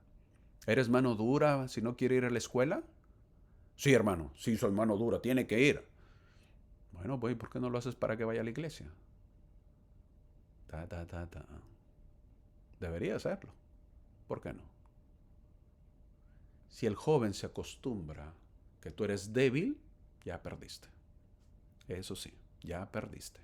¿Eres mano dura si no quiere ir a la escuela? Sí, hermano, sí soy mano dura, tiene que ir. Bueno, pues, ¿por qué no lo haces para que vaya a la iglesia? Ta, ta, ta, ta. Debería hacerlo. ¿Por qué no? Si el joven se acostumbra que tú eres débil, ya perdiste. Eso sí, ya perdiste.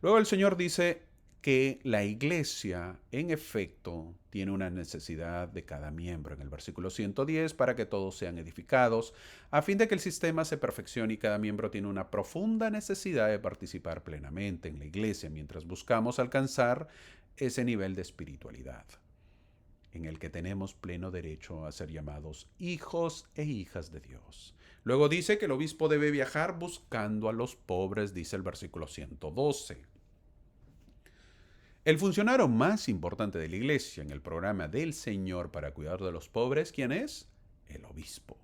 Luego el Señor dice que la iglesia, en efecto, tiene una necesidad de cada miembro en el versículo 110 para que todos sean edificados, a fin de que el sistema se perfeccione y cada miembro tiene una profunda necesidad de participar plenamente en la iglesia mientras buscamos alcanzar ese nivel de espiritualidad en el que tenemos pleno derecho a ser llamados hijos e hijas de Dios. Luego dice que el obispo debe viajar buscando a los pobres, dice el versículo 112. El funcionario más importante de la iglesia en el programa del Señor para cuidar de los pobres, ¿quién es? El obispo.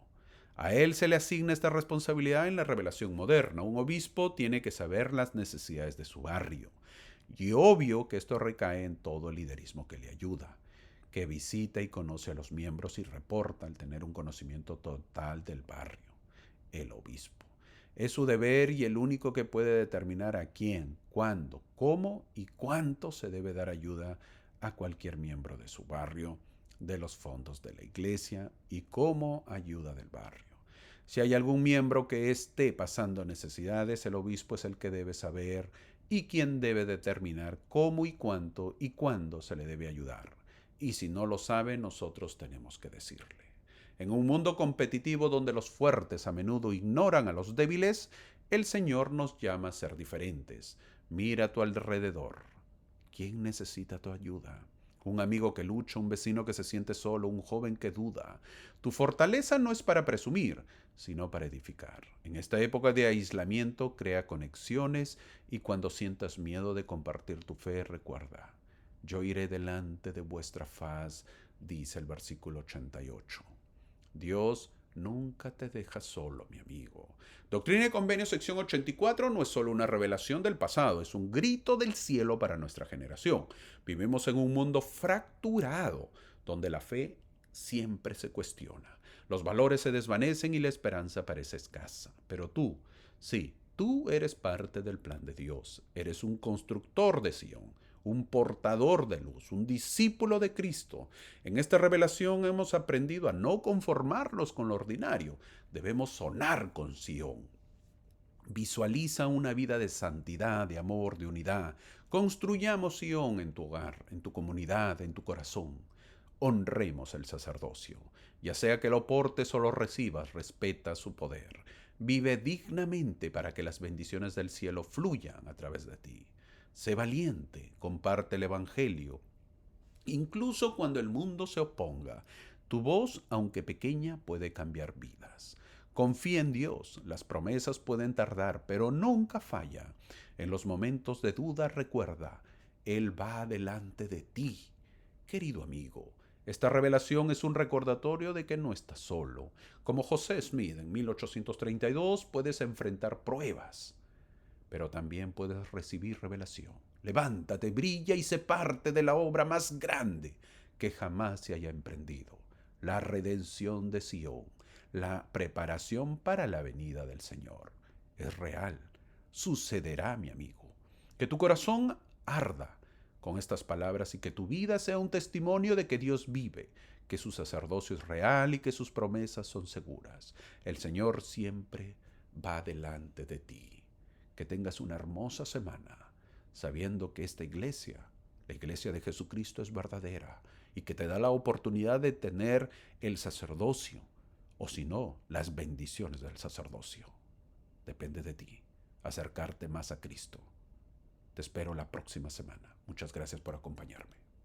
A él se le asigna esta responsabilidad en la revelación moderna. Un obispo tiene que saber las necesidades de su barrio. Y obvio que esto recae en todo el liderismo que le ayuda, que visita y conoce a los miembros y reporta al tener un conocimiento total del barrio. El obispo. Es su deber y el único que puede determinar a quién, cuándo, cómo y cuánto se debe dar ayuda a cualquier miembro de su barrio, de los fondos de la iglesia y como ayuda del barrio. Si hay algún miembro que esté pasando necesidades, el obispo es el que debe saber y quien debe determinar cómo y cuánto y cuándo se le debe ayudar. Y si no lo sabe, nosotros tenemos que decirle. En un mundo competitivo donde los fuertes a menudo ignoran a los débiles, el Señor nos llama a ser diferentes. Mira a tu alrededor. ¿Quién necesita tu ayuda? Un amigo que lucha, un vecino que se siente solo, un joven que duda. Tu fortaleza no es para presumir, sino para edificar. En esta época de aislamiento, crea conexiones y cuando sientas miedo de compartir tu fe, recuerda, yo iré delante de vuestra faz, dice el versículo 88. Dios nunca te deja solo, mi amigo. Doctrina y Convenio, sección 84, no es solo una revelación del pasado, es un grito del cielo para nuestra generación. Vivimos en un mundo fracturado, donde la fe siempre se cuestiona. Los valores se desvanecen y la esperanza parece escasa. Pero tú, sí, tú eres parte del plan de Dios. Eres un constructor de Sión, un portador de luz, un discípulo de Cristo. En esta revelación hemos aprendido a no conformarnos con lo ordinario. Debemos sonar con Sión. Visualiza una vida de santidad, de amor, de unidad. Construyamos Sion en tu hogar, en tu comunidad, en tu corazón. Honremos el sacerdocio. Ya sea que lo portes o lo recibas, respeta su poder. Vive dignamente para que las bendiciones del cielo fluyan a través de ti. Sé valiente, comparte el Evangelio, incluso cuando el mundo se oponga. Tu voz, aunque pequeña, puede cambiar vidas. Confía en Dios, las promesas pueden tardar, pero nunca falla. En los momentos de duda recuerda, Él va delante de ti. Querido amigo, esta revelación es un recordatorio de que no estás solo. Como José Smith en 1832, puedes enfrentar pruebas, pero también puedes recibir revelación. Levántate, brilla y sé parte de la obra más grande que jamás se haya emprendido, la redención de Sion, la preparación para la venida del Señor. Es real, sucederá, mi amigo. Que tu corazón arda con estas palabras y que tu vida sea un testimonio de que Dios vive, que su sacerdocio es real y que sus promesas son seguras. El Señor siempre va delante de ti. Que tengas una hermosa semana, sabiendo que esta iglesia, la iglesia de Jesucristo, es verdadera y que te da la oportunidad de tener el sacerdocio, o si no, las bendiciones del sacerdocio. Depende de ti, acercarte más a Cristo. Te espero la próxima semana. Muchas gracias por acompañarme.